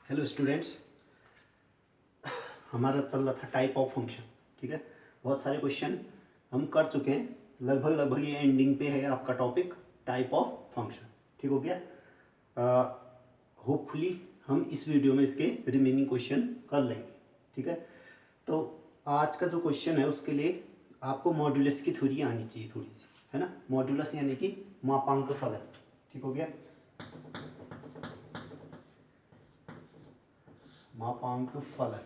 Hello students, हमारा चल रहा था टाइप ऑफ फंक्शन। ठीक है, बहुत सारे क्वेश्चन हम कर चुके हैं। लगभग ये एंडिंग पे है आपका टॉपिक टाइप ऑफ फंक्शन। ठीक हो गया। होपफुली हम इस वीडियो में इसके रिमेनिंग क्वेश्चन कर लेंगे। ठीक है, तो आज का जो क्वेश्चन है उसके लिए आपको मॉड्यूलस की थ्योरी आनी चाहिए थोड़ी सी, है ना। मॉड्यूलस यानी कि मापांक फलन। ठीक हो गया, मापांक फलन,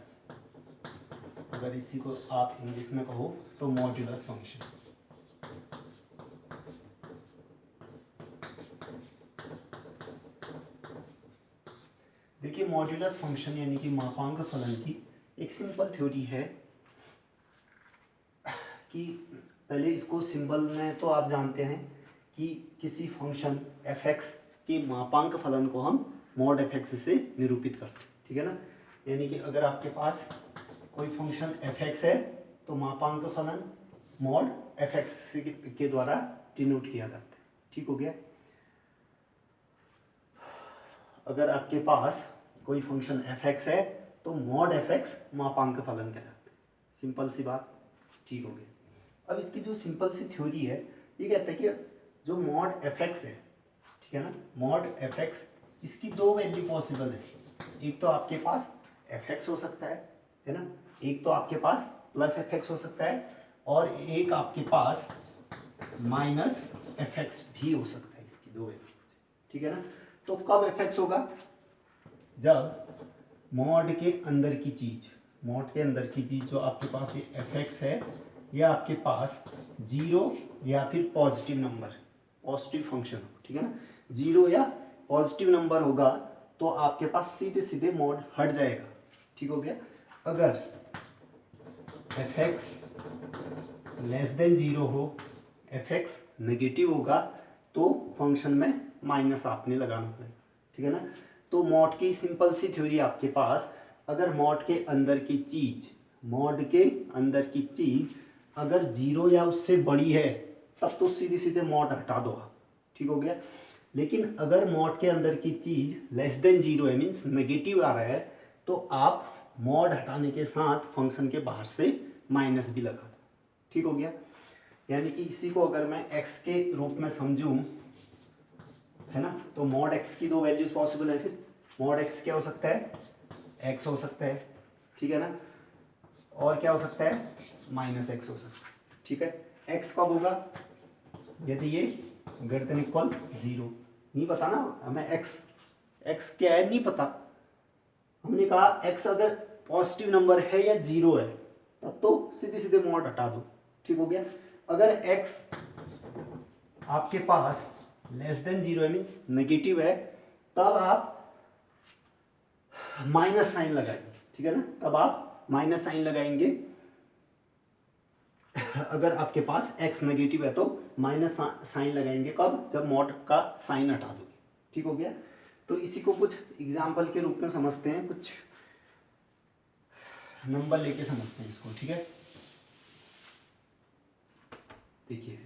अगर इसी को आप इंग्लिश में कहो तो मॉड्यूलस फंक्शन। देखिए, मॉड्यूलस फंक्शन यानी कि मापांक फलन की एक सिंपल थ्योरी है कि पहले इसको सिंबल में तो आप जानते हैं कि किसी फंक्शन एफ एक्स के मापांक फलन को हम मॉड एफ एक्स से निरूपित करते हैं। ठीक है ना, यानी कि अगर आपके पास कोई फंक्शन एफ एक्स है तो मापांक फलन मॉड एफ एक्स के द्वारा डिनोट किया जाता है। ठीक हो गया। अगर आपके पास कोई फंक्शन एफ एक्स है तो मॉड एफ एक्स मापांक फलन कहलाता है। सिंपल सी बात। ठीक हो गया। अब इसकी जो सिंपल सी थ्योरी है ये कहता है कि जो मॉड एफ एक्स है, ठीक है ना, मॉड एफ एक्स, इसकी दो वैल्यू पॉसिबल है। एक तो आपके पास एफ एक्स हो सकता है ना, एक तो आपके पास प्लस एफ एक्स हो सकता है, और एक आपके पास माइनस एफ एक्स भी हो सकता है। इसकी दो वैल्यू, ठीक है ना। तो कब एफ एक्स होगा? जब मॉड के अंदर की चीज, मॉड के अंदर की चीज जो आपके पास ये एफ एक्स है, ये आपके पास जीरो या फिर पॉजिटिव नंबर, पॉजिटिव फंक्शन हो, ठीक है ना, जीरो या पॉजिटिव नंबर होगा तो आपके पास सीधे सीधे मॉड हट जाएगा। ठीक हो गया। अगर F x less than zero हो, एफ एक्स नेगेटिव होगा तो फंक्शन में माइनस आपने लगाना पड़ेगा। ठीक है ना। तो मॉड की सिंपल सी थ्योरी आपके पास, अगर मॉड के अंदर की चीज, मॉड के अंदर की चीज अगर जीरो या उससे बड़ी है तब तो सीधे सीधे मॉड हटा दो आप। ठीक हो गया। लेकिन अगर मॉड के अंदर की चीज लेस देन जीरो है, मीन्स नेगेटिव आ रहा है, तो आप मॉड हटाने के साथ फंक्शन के बाहर से माइनस भी लगा दो। ठीक हो गया। यानी कि इसी को अगर मैं x के रूप में समझूं, है ना, तो मॉड x की दो वैल्यूज पॉसिबल है। फिर मॉड x क्या हो सकता है? x हो सकता है, ठीक है ना, और क्या हो सकता है? माइनस एक्स हो सकता है। ठीक है। x कब होगा? यदि ये ग्रेटर देन इक्वल जीरो। नहीं पता ना हमें x क्या है, नहीं पता। हमने कहा x अगर पॉजिटिव नंबर है या जीरो है तब तो सीधे सीधे मॉड हटा दो। ठीक हो गया। अगर x आपके पास लेस देन जीरो है, मीन्स नेगेटिव है, तब आप माइनस साइन लगाएंगे। ठीक है ना, तब आप माइनस साइन लगाएंगे। अगर आपके पास x नेगेटिव है तो माइनस साइन लगाएंगे। कब? जब मॉड का साइन हटा दोगे। ठीक हो गया। तो इसी को कुछ एग्जाम्पल के रूप में समझते हैं, कुछ नंबर लेके समझते हैं इसको। ठीक है, देखिए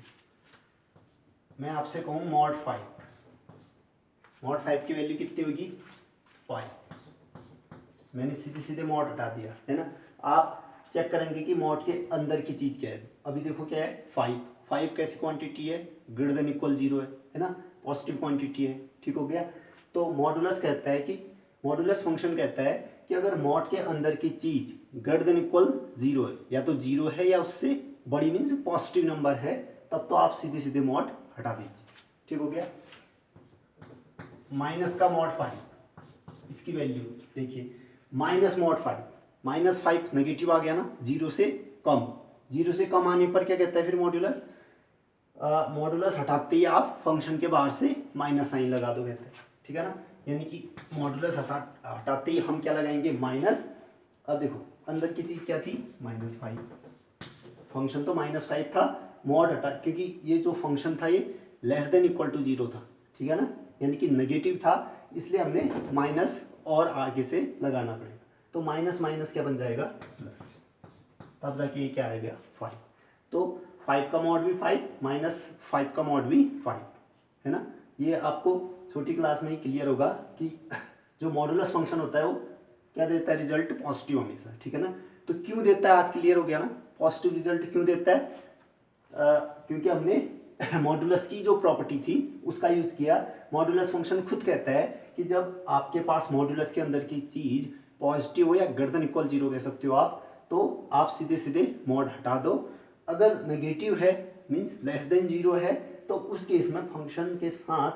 मैं आपसे कहूँ मॉड 5, मॉड 5 की वैल्यू कितनी होगी? 5। मैंने सीधे सीधे मॉड हटा दिया, है ना। आप चेक करेंगे कि मॉड के अंदर की चीज़ क्या है। अभी देखो क्या है? 5। 5 कैसी क्वांटिटी है? ग्रेटर देन इक्वल जीरो है ना, पॉजिटिव क्वांटिटी है। ठीक हो गया। तो मॉडुलस कहता है कि, मॉडुलस फंक्शन कहता है कि अगर मॉड के अंदर की चीज ग्रेटर देन इक्वल जीरो है, या तो जीरो है या उससे बड़ी, मीन्स पॉजिटिव नंबर है, तब तो आप सीधे सीधे मॉड हटा दीजिए। ठीक हो गया। माइनस का मॉड 5, इसकी वैल्यू देखिए, माइनस मॉड 5, माइनस 5 नेगेटिव आ गया ना, जीरो से कम। जीरो से कम आने पर क्या कहता है फिर मॉड्यूलस? मॉड्यूलस हटाते ही आप फंक्शन के बाहर से माइनस साइन लगा दो, कहते हैं। ठीक है ना, यानी कि मॉड्यूलस हटाते ही हम क्या लगाएंगे? माइनस। अब देखो अंदर की चीज क्या थी? -5। फंक्शन तो -5 था, मॉड हटा, क्योंकि ये जो फंक्शन था ये less than equal to zero था। ठीक है ना, यानी कि नेगेटिव था, इसलिए हमने माइनस और आगे से लगाना पड़ेगा। तो माइनस माइनस क्या बन जाएगा? प्लस। तब जाके ये क्या आएगा? 5। तो 5 का मॉड भी 5, -5 का मॉड भी 5, है ना। ये आपको छोटी क्लास में ही क्लियर होगा कि जो मॉडुलस फंक्शन होता है वो क्या देता है, रिजल्ट पॉजिटिव हमेशा, ठीक है ना। तो क्यों देता है, आज क्लियर हो गया ना, पॉजिटिव रिजल्ट क्यों देता है, क्योंकि हमने मॉडुलस की जो प्रॉपर्टी थी उसका यूज किया। मॉडुलस फंक्शन खुद कहता है कि जब आपके पास मॉडुलस के अंदर की चीज पॉजिटिव हो या ग्रेटर देन इक्वल जीरो कह सकते हो आप, तो आप सीधे सीधे मॉड हटा दो। अगर नेगेटिव है मीन्स लेस देन जीरो है, तो उस केस में फंक्शन के साथ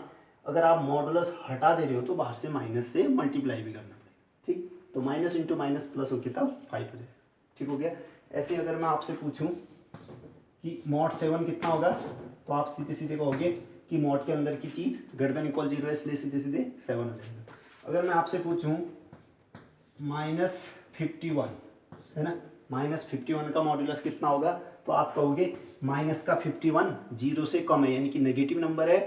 अगर आप मॉडुलस हटा दे रहे हो तो बाहर से माइनस से मल्टीप्लाई भी करना पड़ेगा, ठीक। तो माइनस इंटू माइनस प्लस होकर तब 5 हो जाएगा, ठीक हो गया। ऐसे अगर मैं आपसे पूछूं कि मॉड 7 कितना होगा, तो आप सीधे सीधे कहोगे कि मॉड के अंदर की चीज़ ग्रेटर देन इक्वल जीरो है, इसलिए सीधे सीधे 7 हो जाएगा। अगर मैं आपसे पूछूं -51 है ना, -51 का मॉडुलस कितना होगा, तो आप कहोगे माइनस का 51 जीरो से कम है, यानी कि नेगेटिव नंबर है,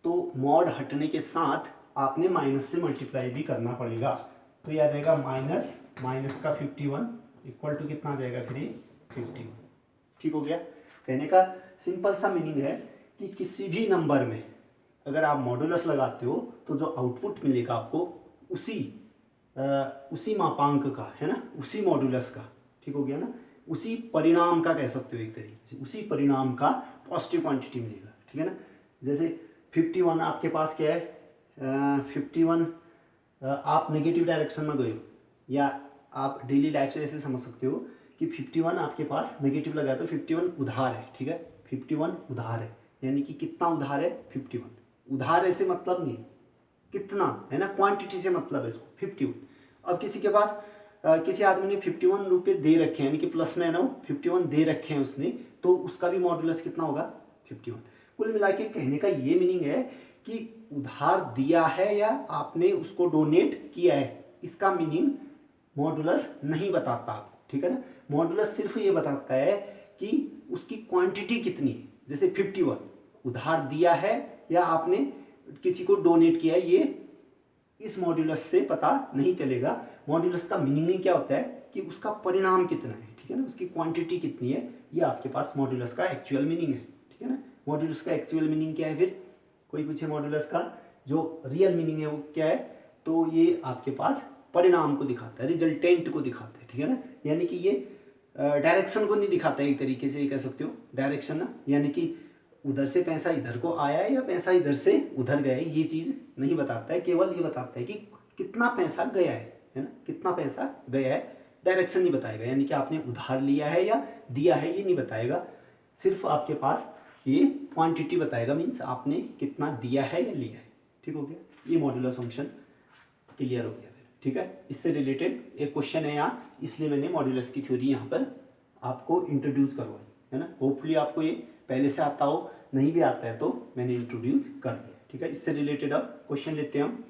तो मॉड हटने के साथ आपने माइनस से मल्टीप्लाई भी करना पड़ेगा। तो ये आ जाएगा माइनस का 51 इक्वल टू कितना आ जाएगा, फिर 51, ठीक हो गया। कहने का सिंपल सा मीनिंग है कि किसी भी नंबर में अगर आप मॉडुलस लगाते हो तो जो आउटपुट मिलेगा आपको उसी मापांक का है ना, उसी मॉडुलस का, ठीक हो गया ना, उसी परिणाम का कह सकते हो एक तरीके से, उसी परिणाम का पॉजिटिव क्वांटिटी मिलेगा, ठीक है ना। जैसे 51 आपके पास क्या है, 51 आप नेगेटिव डायरेक्शन में गए हो, या आप डेली लाइफ से ऐसे समझ सकते हो कि 51 आपके पास नेगेटिव लगा तो 51 उधार है, ठीक है, 51 उधार है, यानी कि कितना उधार है, 51 उधार, ऐसे मतलब नहीं कितना है ना, क्वांटिटी से मतलब है इसको 51। अब किसी के पास किसी आदमी ने 51 रुपये दे रखे हैं, यानी कि प्लस में है ना, 51 दे रखे हैं उसने, तो उसका भी मॉडुलस कितना होगा, 51। कुल मिला के कहने का ये मीनिंग है कि उधार दिया है या आपने उसको डोनेट किया है, इसका मीनिंग मॉडुलस नहीं बताता आपको, ठीक है ना। मॉडुलस सिर्फ ये बताता है कि उसकी क्वांटिटी कितनी है। जैसे 51 उधार दिया है या आपने किसी को डोनेट किया है, ये इस मॉडुलस से पता नहीं चलेगा। मॉडुलस का मीनिंग क्या होता है कि उसका परिणाम कितना है, ठीक है ना, उसकी क्वांटिटी कितनी है, ये आपके पास मॉडुलस का एक्चुअल मीनिंग है, ठीक है ना। मॉडुलस का एक्चुअल मीनिंग क्या है, फिर कोई पूछे मॉडुलस का जो रियल मीनिंग है वो क्या है, तो ये आपके पास परिणाम को दिखाता है, रिजल्टेंट को दिखाता है, ठीक है ना। यानी कि ये डायरेक्शन को नहीं दिखाता है, एक तरीके से ये कह सकते हो डायरेक्शन ना, यानी कि उधर से पैसा इधर को आया है या पैसा इधर से उधर गया है, ये चीज़ नहीं बताता है, केवल ये बताता है कि कितना पैसा गया है ना, कितना पैसा गया है, डायरेक्शन नहीं बताएगा, यानी कि आपने उधार लिया है या दिया है ये नहीं बताएगा, सिर्फ आपके पास ये क्वांटिटी बताएगा, मीन्स आपने कितना दिया है या लिया है, ठीक हो गया। ये मॉडुलस फंक्शन क्लियर हो गया फिर, ठीक है। इससे रिलेटेड एक क्वेश्चन है यहाँ, इसलिए मैंने मॉडुलस की थ्योरी यहाँ पर आपको इंट्रोड्यूस करवाई, है ना। होपफुली आपको ये पहले से आता हो, नहीं भी आता है तो मैंने इंट्रोड्यूस कर दिया, ठीक है। इससे रिलेटेड अब क्वेश्चन लेते हैं हम।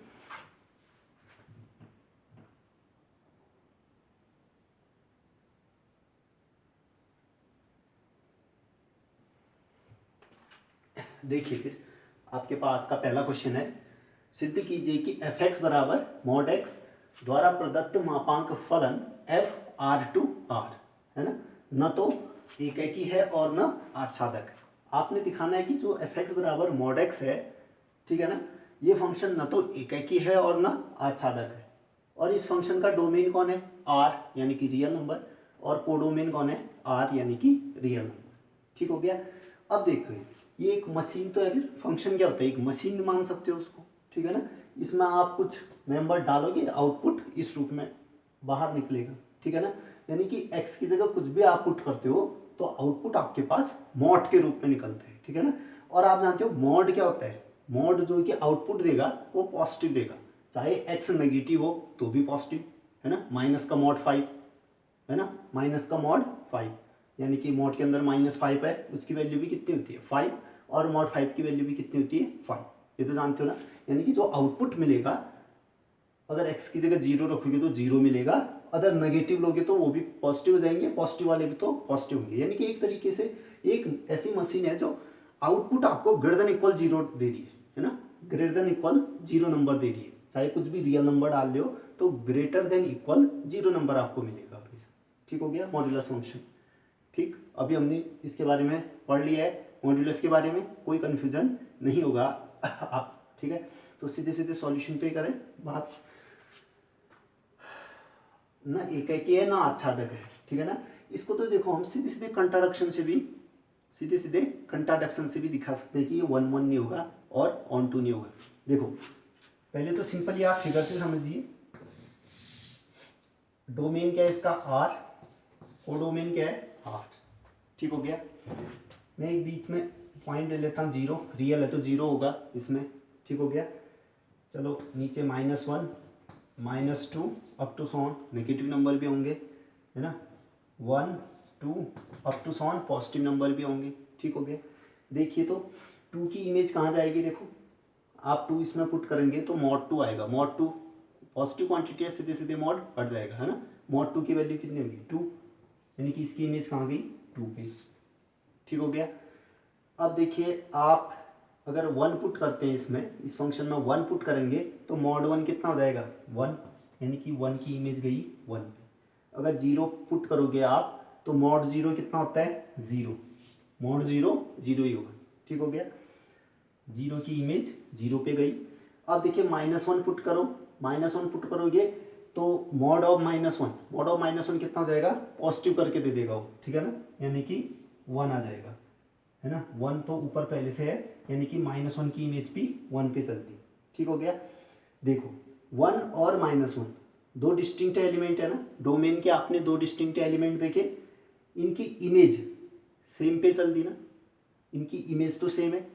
देखिए फिर आपके पास का पहला क्वेश्चन है, सिद्ध कीजिए कि f(x) बराबर mod x द्वारा प्रदत्त मापांक फलन f(r)(r) है ना, न तो एकाकी है और न आच्छादक है। आपने दिखाना है कि जो f(x) बराबर mod x है, ठीक है ना, ये फंक्शन न तो एकाकी है और न आच्छादक है, और इस फंक्शन का डोमेन कौन है, r यानी कि रियल नंबर, और कोडोमेन कौन है, r यानी कि रियल नंबर, ठीक हो गया। अब देखो ये एक मशीन तो है, फिर फंक्शन क्या होता है, एक मशीन मान सकते हो उसको, ठीक है ना। इसमें आप कुछ मेंबर डालोगे, आउटपुट इस रूप में बाहर निकलेगा, ठीक है ना। यानी कि x की जगह कुछ भी आप पुट करते हो तो आउटपुट आपके पास मॉड के रूप में निकलता है, ठीक है ना। और आप जानते हो मॉड क्या होता है, मॉड जो कि आउटपुट देगा वो पॉजिटिव देगा, चाहे x नेगेटिव हो तो भी पॉजिटिव, है ना। माइनस का मॉड 5 है ना, माइनस का मॉड 5, यानी कि मॉड के अंदर -5 है, उसकी वैल्यू भी कितनी होती है 5, और मॉड 5 की वैल्यू भी कितनी होती है 5, ये तो जानते हो ना। यानी कि जो आउटपुट मिलेगा अगर x की जगह 0 रखोगे तो 0 मिलेगा, अगर नेगेटिव लोगे तो वो भी पॉजिटिव हो जाएंगे, पॉजिटिव वाले भी तो पॉजिटिव होंगे। यानी कि एक तरीके से एक ऐसी मशीन है जो आउटपुट आपको ग्रेटर देन इक्वल 0 दे रही है ना, ग्रेटर देन इक्वल 0 नंबर दे रही है, चाहे कुछ भी रियल नंबर डाल लो तो ग्रेटर देन इक्वल 0 नंबर आपको मिलेगा हमेशा, ठीक हो गया मॉड्यूलस फंक्शन, ठीक। अभी हमने इसके बारे में पढ़ लिया है, मॉड्यूलस के बारे में कोई कन्फ्यूजन नहीं होगा आप, ठीक है। तो सीधे सीधे सॉल्यूशन पे करें बात। ना एकाकी है ना आच्छादक है, ठीक है ना। इसको तो देखो हम सीधे सीधे कंट्राडक्शन से भी दिखा सकते हैं कि ये 1 1 नहीं होगा और ऑन टू नहीं होगा। देखो पहले तो सिंपली आप फिगर से समझिए, डोमेन क्या है इसका आर, कोडोमेन क्या है आर, ठीक हो गया। मैं एक बीच में पॉइंट ले लेता हूँ 0, रियल है तो 0 होगा इसमें, ठीक हो गया। चलो नीचे -1 -2 up to so on negative number भी होंगे, है ना, 1 2 up to so on positive number भी होंगे, ठीक हो गया। देखिए तो 2 की इमेज कहाँ जाएगी, देखो आप 2 इसमें पुट करेंगे तो mod 2 आएगा, mod 2 पॉजिटिव क्वांटिटी है, सीधे सीधे mod हट जाएगा, है ना। mod 2 की वैल्यू कितनी होगी 2, यानी कि इसकी इमेज कहाँ गई 2 पे, ठीक हो गया। अब देखिए आप अगर 1 पुट करते हैं इसमें, इस फंक्शन में 1 पुट करेंगे तो mod 1 कितना हो जाएगा 1, यानी कि 1 की इमेज गई 1 पे। अगर 0 पुट करोगे आप तो mod 0 कितना होता है 0, mod 0 0 ही होगा, ठीक हो गया। 0 की इमेज 0 पे गई। अब देखिए -1 पुट करो, -1 पुट करोगे तो mod ऑफ -1 कितना हो जाएगा, पॉजिटिव करके दे देगा वो, ठीक है ना, यानी कि 1 आ जाएगा, है ना। 1 तो ऊपर पहले से है, यानी कि -1 की इमेज भी 1 पे चलती, ठीक हो गया। देखो 1 और -1 दो डिस्टिंक्ट एलिमेंट है ना, डोमेन के आपने दो डिस्टिंक्ट एलिमेंट देखे, इनकी इमेज सेम पे चल दी ना, इनकी इमेज तो सेम है,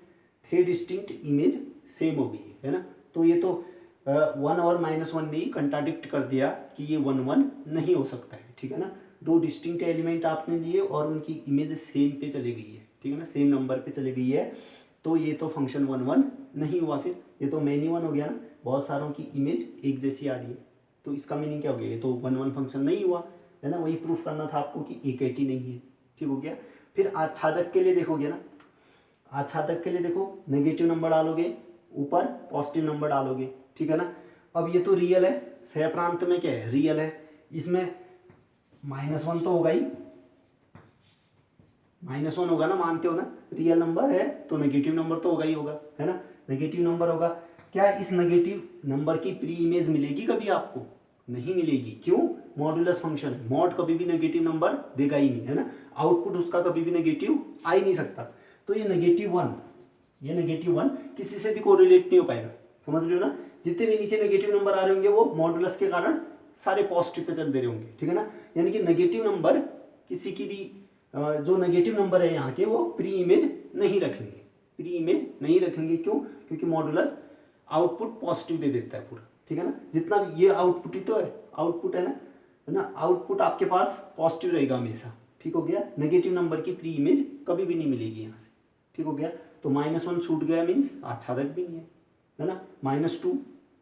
3 डिस्टिंक्ट इमेज सेम हो गई है ना। तो ये तो 1 और -1 ने कंट्राडिक्ट कर दिया कि ये 1 1 नहीं हो सकता है, ठीक है ना। दो डिस्टिंक्ट एलिमेंट आपने लिए और उनकी इमेज सेम पे चली गई है, ठीक है ना, सेम नंबर पे चली गई है, तो ये तो फंक्शन 1 1 नहीं हुआ, फिर ये तो मैनी 1 हो गया ना, बहुत सारों की इमेज एक जैसी आ रही है, तो इसका मीनिंग क्या हो गया, ये तो 1 1 फंक्शन नहीं हुआ, है ना। वही प्रूफ करना था आपको कि एक ही नहीं है, ठीक हो गया। फिर आच्छादक के लिए देखोगे ना, आच्छादक के लिए देखो नेगेटिव नंबर डालोगे, ऊपर पॉजिटिव नंबर डालोगे, ठीक है ना। अब ये तो रियल है, सह प्रांत में क्या है रियल है, इसमें -1 तो होगा ही, -1 होगा ना, मानते हो ना, रियल नंबर है तो नेगेटिव नंबर तो होगा ही होगा, है ना, नेगेटिव नंबर होगा। क्या इस नेगेटिव नंबर की प्री इमेज मिलेगी कभी आपको, नहीं मिलेगी, क्यों, मॉड्यूलस फंक्शन है, मॉड कभी भी नेगेटिव नंबर देगा ही नहीं, है ना, आउटपुट उसका कभी भी नेगेटिव आ ही नहीं सकता। तो ये -1 किसी से भी कोरिलेट नहीं हो पाएगा, समझ रहे हो ना। जितने भी नीचे नेगेटिव नंबर आ रहे होंगे वो मॉड्यूलस के कारण सारे पॉजिटिव पे चल दे रहे होंगे, ठीक है ना। यानी कि नेगेटिव नंबर किसी की भी जो नेगेटिव नंबर है यहाँ के वो प्री इमेज नहीं रखेंगे, क्यों, क्योंकि मॉड्यूलस आउटपुट पॉजिटिव दे देता है पूरा, ठीक है ना। जितना भी ये आउटपुट ही तो है, आउटपुट है ना, आउटपुट आपके पास पॉजिटिव रहेगा हमेशा, ठीक हो गया। नेगेटिव नंबर की प्री इमेज कभी भी नहीं मिलेगी यहाँ से, ठीक हो गया। तो -1 छूट गया, मीन्स आच्छादक भी नहीं है ना। -2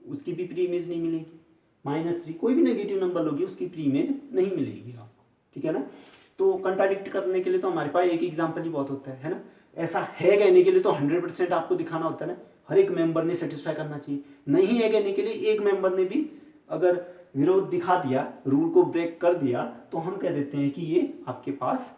उसकी भी प्री इमेज नहीं मिलेगी, -3 कोई भी नेगेटिव नंबर लोगे उसकी प्री इमेज नहीं मिलेगी आपको, ठीक है ना। तो कंट्राडिक्ट करने के लिए तो हमारे पास एक एग्जाम्पल ही बहुत होता है ना। ऐसा है कहने के लिए तो 100% आपको दिखाना होता है ना, हर एक मेंबर ने सेटिस्फाई करना चाहिए। नहीं है कहने के लिए एक मेंबर ने भी अगर विरोध दिखा दिया, रूल को ब्रेक कर दिया, तो हम कह देते हैं कि ये आपके पास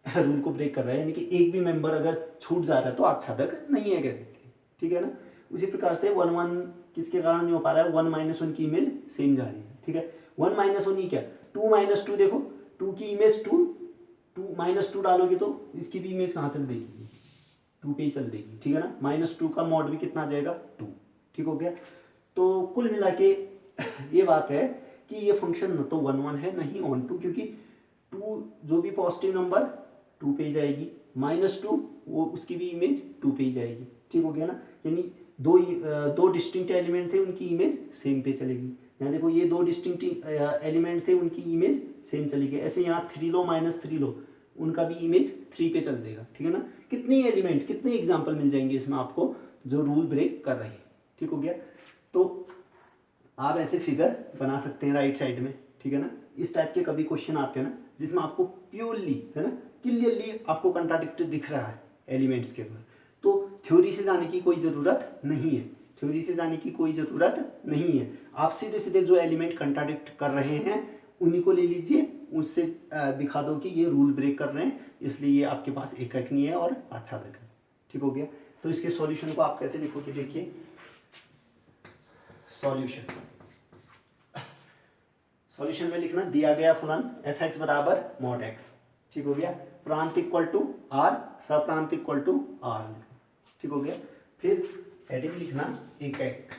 रूल को ब्रेक कर रहा है, यानी कि एक भी मेंबर अगर छूट जा रहा है तो आच्छादक नहीं है कह देते हैं, ठीक है ना। उसी प्रकार से 1 1 किसके कारण नहीं हो पा रहा है, 1 -1 की इमेज सेम जा रही है, ठीक है। 1 -1 ही क्या, 2 -2 देखो, 2 की इमेज 2 -2 डालोगे तो इसकी भी इमेज कहाँ चल देगी 2 पे ही चल देगी, ठीक है ना। -2 का मॉड भी कितना आ जाएगा 2, ठीक हो गया। तो कुल मिला के ये बात है कि ये फंक्शन न तो 1 1 है नहीं ऑन टू, क्योंकि 2 जो भी पॉजिटिव नंबर 2 पे ही जाएगी, -2 वो उसकी भी इमेज 2 पे ही जाएगी, ठीक हो गया ना। यानी दो डिस्टिंक्ट एलिमेंट थे उनकी इमेज सेम पे चलेगी। यहाँ देखो ये दो डिस्टिंक्ट एलिमेंट थे उनकी इमेज सेम चलेगी, ऐसे यहाँ 3 लो -3 लो उनका भी इमेज 3 पे चल देगा, ठीक है ना। कितनी एलिमेंट कितने एग्जाम्पल मिल जाएंगे इसमें आपको जो रूल ब्रेक कर रहे हैं, ठीक हो गया। तो आप ऐसे फिगर बना सकते हैं राइट साइड में, ठीक है ना। इस टाइप के कभी क्वेश्चन आते हैं ना जिसमें आपको प्योरली, है ना, क्लियरली आपको कंट्राडिक्ट दिख रहा है एलिमेंट्स के ऊपर, तो थ्योरी से जाने की कोई ज़रूरत नहीं है, आप सीधे सीधे जो एलिमेंट कंट्राडिक्ट कर रहे हैं उन्हीं को ले लीजिए, उससे दिखा दो कि ये रूल ब्रेक कर रहे हैं, इसलिए ये आपके पास एकक नहीं है और आच्छादक है, ठीक हो गया। तो इसके सॉल्यूशन को आप कैसे लिखोगे, देखिए सॉल्यूशन में लिखना दिया गया फलन एफ एक्स बराबर मॉड एक्स, ठीक हो गया। प्रांत इक्वल टू आर, सप्रांत इक्वल टू आर, ठीक हो गया। फिर हेडिंग लिखना एक एक,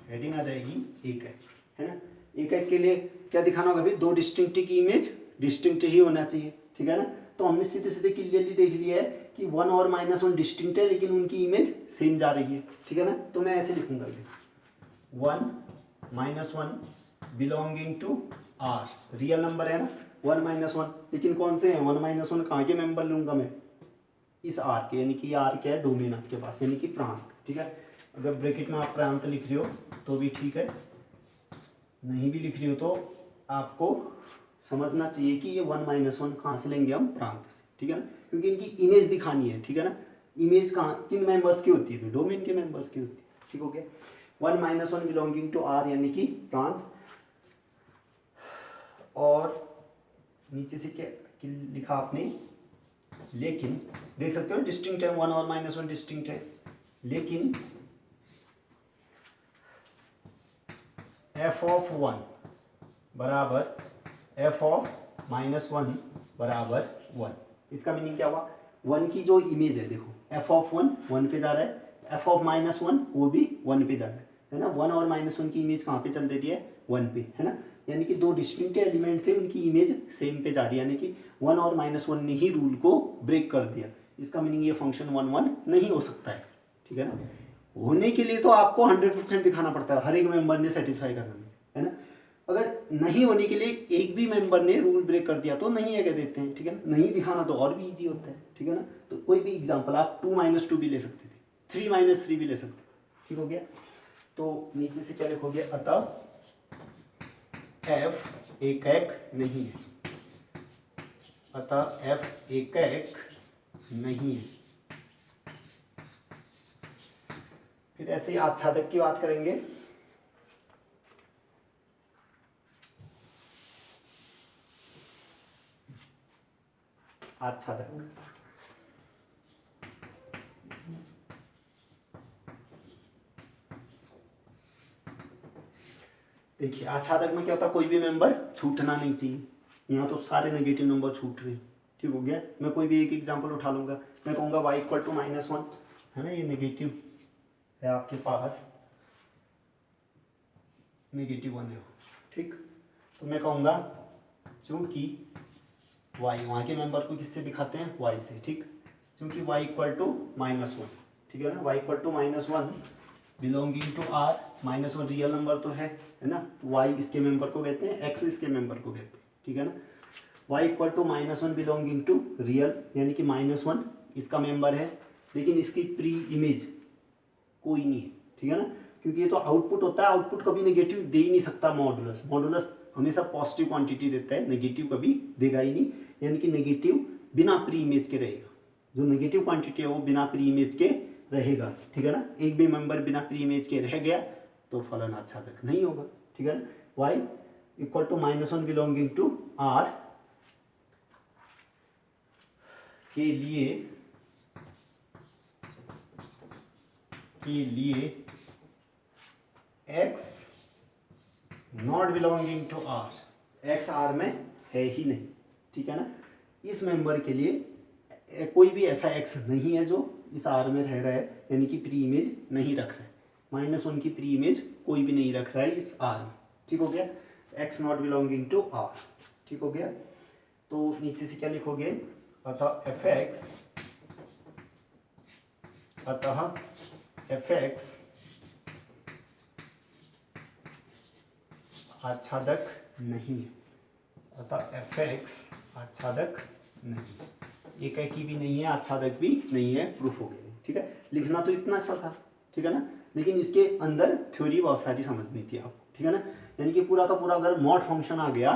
हेडिंग आ जाएगी एक एक, है ना। एक एक के लिए क्या दिखाना होगा भाई, दो डिस्टिंक्ट की इमेज डिस्टिंक्ट ही होना चाहिए, ठीक है ना। तो हमने सीधे सीधे क्लियरली देख लिया है कि 1 और -1 डिस्टिंक्ट है लेकिन उनकी इमेज सेम जा रही है, ठीक है ना। तो मैं ऐसे लिखूंगा 1 -1 belonging to R, real number है ना 1 -1, लेकिन कौन से हैं 1 -1, कहाँ के मेंबर लूंगा मैं, इस आर के, यानी कि आर क्या है डोमेन आपके पास, यानी कि प्रांत, ठीक है। अगर ब्रैकेट में आप प्रांत लिख रहे हो तो भी ठीक है, नहीं भी लिख रही हो तो आपको समझना चाहिए कि ये 1 -1 कहाँ से लेंगे हम, प्रांत से, ठीक है ना, क्योंकि इनकी इमेज दिखानी है, ठीक है ना। इमेज कहाँ किन मेंबर्स की होती है, डोमेन के मेंबर्स की होती है, ठीक हो गया। 1 -1 बिलोंगिंग टू आर यानी कि प्रांत, और नीचे से क्या लिखा आपने, लेकिन देख सकते हो डिस्टिंक्ट है, 1 और -1 डिस्टिंक्ट है, लेकिन f(1) बराबर f(-1) बराबर 1। इसका मीनिंग क्या हुआ, 1 की जो इमेज है देखो, f(1) 1 पे जा रहा है, f(-1) वो भी 1 पे जा रहा है ना। 1 और -1 की इमेज कहाँ पे चल दे रही है, 1 पे, है ना। यानी कि दो डिस्टिंक्ट एलिमेंट थे, उनकी इमेज सेम पे जा रही है, यानी कि 1 और -1 ने ही रूल को ब्रेक कर दिया। इसका मीनिंग ये फंक्शन 1 1 नहीं हो सकता है, ठीक है ना। होने के लिए तो आपको 100% दिखाना पड़ता है, हर एक मेंबर ने सेटिस्फाई करना है ना। अगर नहीं होने के लिए एक भी मेंबर ने रूल ब्रेक कर दिया तो नहीं है कह देते हैं, ठीक है ना। नहीं दिखाना तो और भी इजी होता है, ठीक है ना। तो कोई भी एग्जांपल आप 2 - 2 भी ले सकते थे, 3 - 3 भी ले सकते थे, ठीक हो गया। तो नीचे से क्या लिखोगे, अतः f एक नहीं है, अतः f एक नहीं है। फिर ऐसे ही आच्छादक की बात करेंगे। आच्छादक, देखिए आच्छादक में क्या होता है, कोई भी मेंबर छूटना नहीं चाहिए। यहाँ तो सारे नेगेटिव नंबर छूट रहे हैं, ठीक हो गया। मैं कोई भी एक एग्जांपल उठा लूंगा, मैं कहूँगा y = -1, है ना, ये नेगेटिव है आपके पास, -1 है, ठीक। तो मैं कहूँगा चूँकि y, वहाँ के मेंबर को किससे दिखाते हैं, y से, ठीक। चूँकि y = -1, ठीक है ना, y = -1 belonging to R, -1 real number तो है ना, y इसके मेंबर को कहते हैं, x इसके मेंबर को कहते हैं, ठीक है ना। y = -1 बिलोंगिंग टू रियल, यानी कि -1 इसका मेंबर है, लेकिन इसकी प्री इमेज कोई नहीं है, ठीक है ना। क्योंकि ये तो आउटपुट होता है, आउटपुट कभी नेगेटिव दे ही नहीं सकता। मॉडुलस, मॉडुलस हमेशा पॉजिटिव क्वांटिटी देता है, नेगेटिव कभी देगा ही नहीं, यानी कि नेगेटिव बिना प्री इमेज के रहेगा। जो नेगेटिव क्वांटिटी है वो बिना प्री इमेज के रहेगा, ठीक है ना। एक भी मेंबर बिना प्री इमेज के रह गया तो फलन आच्छादक नहीं होगा, ठीक है ना। y = -1 बिलोंगिंग टू r के लिए x not belonging to r, x r में है ही नहीं, ठीक है ना। इस मेंबर के लिए कोई भी ऐसा x नहीं है जो इस r में रह रहा है, यानी कि प्री इमेज नहीं रख रहा है, -1 की प्री इमेज कोई भी नहीं रख रहा है इस r में, ठीक हो गया। x not belonging to r, ठीक हो गया। तो नीचे से क्या लिखोगे, अतः f(x) आच्छादक नहीं है, अतः f(x) आच्छादक नहीं, एक की भी नहीं है, आच्छादक भी नहीं है, प्रूफ हो गया, ठीक है। लिखना तो इतना अच्छा था, ठीक है ना, लेकिन इसके अंदर थ्योरी बहुत सारी समझनी थी आपको, ठीक है ना। यानी कि पूरा का पूरा अगर मॉड फंक्शन आ गया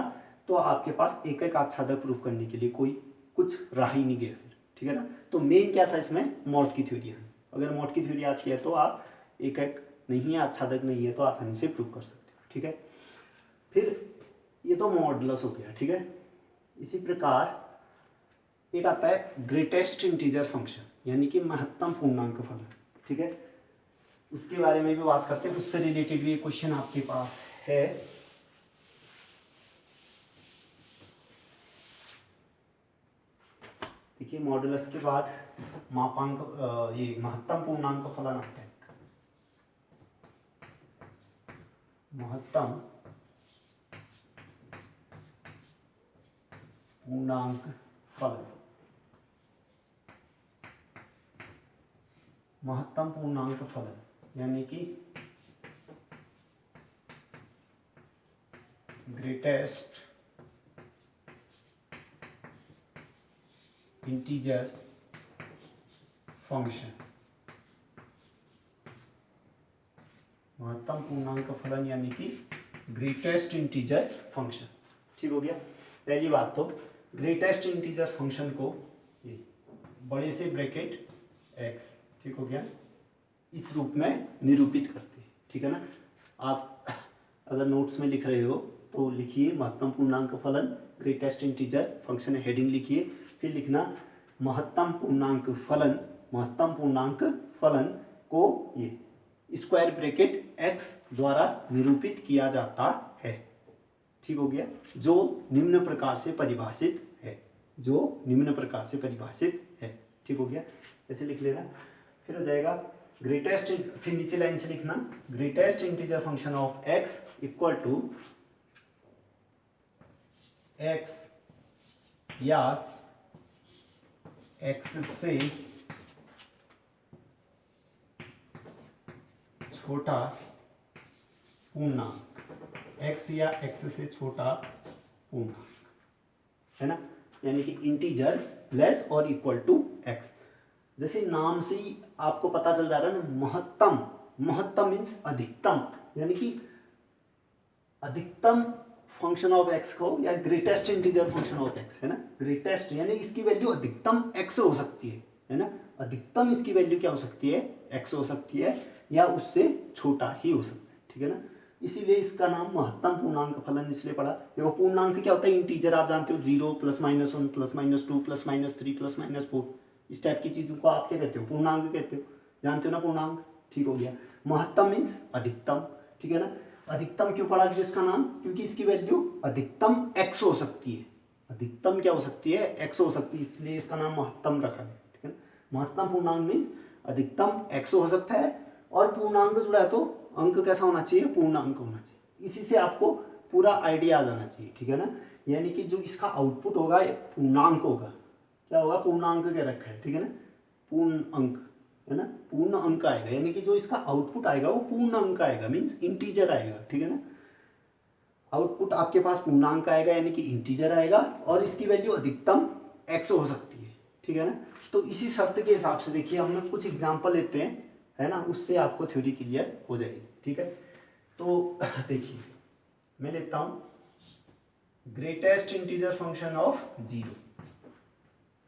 तो आपके पास एक आच्छादक प्रूफ करने के लिए कोई कुछ रह ही नहीं गया, ठीक है ना। तो मेन क्या था इसमें, मॉड की थ्योरी है। अगर मॉड की थ्योरी आती है तो आप एक नहीं है, आच्छादक नहीं है, तो आसानी से प्रूव कर सकते हो, ठीक है। फिर ये तो मॉडुलस हो गया, ठीक है। इसी प्रकार एक आता है ग्रेटेस्ट इंटीजर फंक्शन, यानी कि महत्तम पूर्णांक फलन, ठीक है। उसके बारे में भी बात करते हैं, उससे रिलेटेड भी क्वेश्चन आपके पास है। देखिए मॉडुलस के बाद मापांक, ये महत्तम पूर्णांक फलन आता है। महत्तम पूर्णांक फलन, महत्तम पूर्णांक फलन यानी कि ग्रेटेस्ट इंटीजर फंक्शन, महत्तम पूर्णांक फलन यानी कि ग्रेटेस्ट इंटीजर फंक्शन। ठीक हो गया। पहली बात तो ग्रेटेस्ट इंटीजर फंक्शन को ये बड़े से ब्रैकेट x, ठीक हो गया, इस रूप में निरूपित करते हैं। ठीक है ना। आप अगर नोट्स में लिख रहे हो तो लिखिए महत्तम पूर्णांक फलन ग्रेटेस्ट इंटीजर फंक्शन, हेडिंग लिखिए, फिर लिखना महत्तम पूर्णांक फलन, महत्तम पूर्णांक फलन को ये स्क्वायर ब्रैकेट x द्वारा निरूपित किया जाता है। ठीक हो गया। जो निम्न प्रकार से परिभाषित है, जो निम्न प्रकार से परिभाषित है। ठीक हो गया। ऐसे लिख लेना। फिर हो जाएगा ग्रेटेस्ट, फिर नीचे लाइन से लिखना greatest integer function of x equal to x या x से छोटा पूर्णांक, x या x से छोटा पूर्णांक, है ना, यानी कि इंटीजर लेस और इक्वल टू x। जैसे नाम से ही आपको पता चल जा रहा है ना, महत्तम, महत्तम मीन्स अधिकतम, यानी कि अधिकतम फंक्शन ऑफ x को या greatest integer function of x, है ना, ग्रेटेस्ट यानी इसकी वैल्यू अधिकतम x हो सकती है ना, अधिकतम इसकी वैल्यू क्या हो सकती है, x हो सकती है या उससे छोटा ही हो सकता है। ठीक है ना। इसीलिए इसका नाम महत्तम पूर्णांक फलन इसलिए पड़ा। देखो पूर्णांक क्या होता है, इंटीजर आप जानते हो, 0 +-1 +-2 +-3 +-4, इस टाइप की चीज़ों को आप क्या कहते हो, पूर्णांक कहते हो, जानते हो ना पूर्णांक। ठीक हो गया। महत्तम मीन्स अधिकतम। ठीक है ना। अधिकतम क्यों पड़ा फिर इसका नाम, क्योंकि इसकी वैल्यू अधिकतम x हो सकती है, अधिकतम क्या हो सकती है, x हो सकती है, इसलिए इसका नाम महत्तम रखा है। ठीक है ना। महत्तम पूर्णांक मीन्स अधिकतम x हो सकता है, और पूर्णांक जुड़ा है तो अंक कैसा होना चाहिए, पूर्णांक होना चाहिए। इसी से आपको पूरा आइडिया आ जाना चाहिए। ठीक है ना। यानी कि जो इसका आउटपुट होगा पूर्णांक होगा, क्या होगा, पूर्णांक के रखा है। ठीक है ना। पूर्ण अंक, है ना, पूर्ण अंक आएगा, यानी कि जो इसका आउटपुट आएगा वो पूर्ण अंक आएगा, मीन्स इंटीजर आएगा। ठीक है ना। आउटपुट आपके पास पूर्णांक आएगा यानी कि इंटीजर आएगा, और इसकी वैल्यू अधिकतम x हो सकती है। ठीक है ना। तो इसी शर्त के हिसाब से देखिए हम लोग कुछ एग्जांपल लेते हैं, है ना, उससे आपको थ्योरी क्लियर हो जाएगी। ठीक है। तो देखिए मैं लेता हूँ ग्रेटेस्ट इंटीजर फंक्शन ऑफ 0।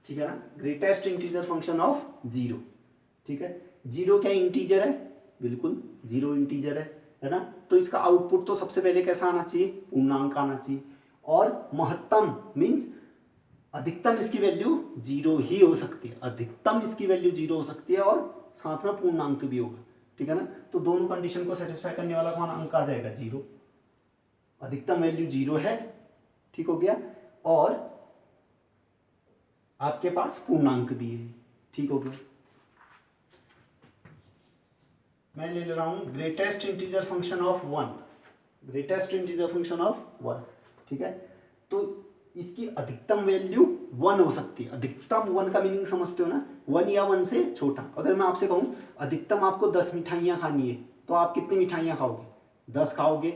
ठीक है ना। Greatest integer function of 0। ठीक है। 0 क्या इंटीजर है, बिल्कुल 0 इंटीजर है ना। तो इसका आउटपुट तो सबसे पहले कैसा आना चाहिए, पूर्णांक आना चाहिए, और महत्तम मीन्स अधिकतम इसकी वैल्यू 0 ही हो सकती है, अधिकतम इसकी वैल्यू 0 हो सकती है, और साथ में पूर्णांक भी होगा। ठीक है ना। तो दोनों कंडीशन को सेटिस्फाई करने वाला कौन अंक आ जाएगा, 0, अधिकतम वैल्यू 0 है। ठीक हो गया। और आपके पास पूर्णांक भी है। ठीक हो गया। मैं ले रहा हूं greatest integer function of 1, greatest integer function of 1। ठीक है। तो इसकी अधिकतम वैल्यू 1 हो सकती है। अधिकतम 1 का मीनिंग समझते हो ना, 1 या 1 से छोटा। अगर मैं आपसे कहूं अधिकतम आपको 10 मिठाइयाँ खानी है, तो आप कितनी मिठाइयाँ खाओगे, 10 खाओगे,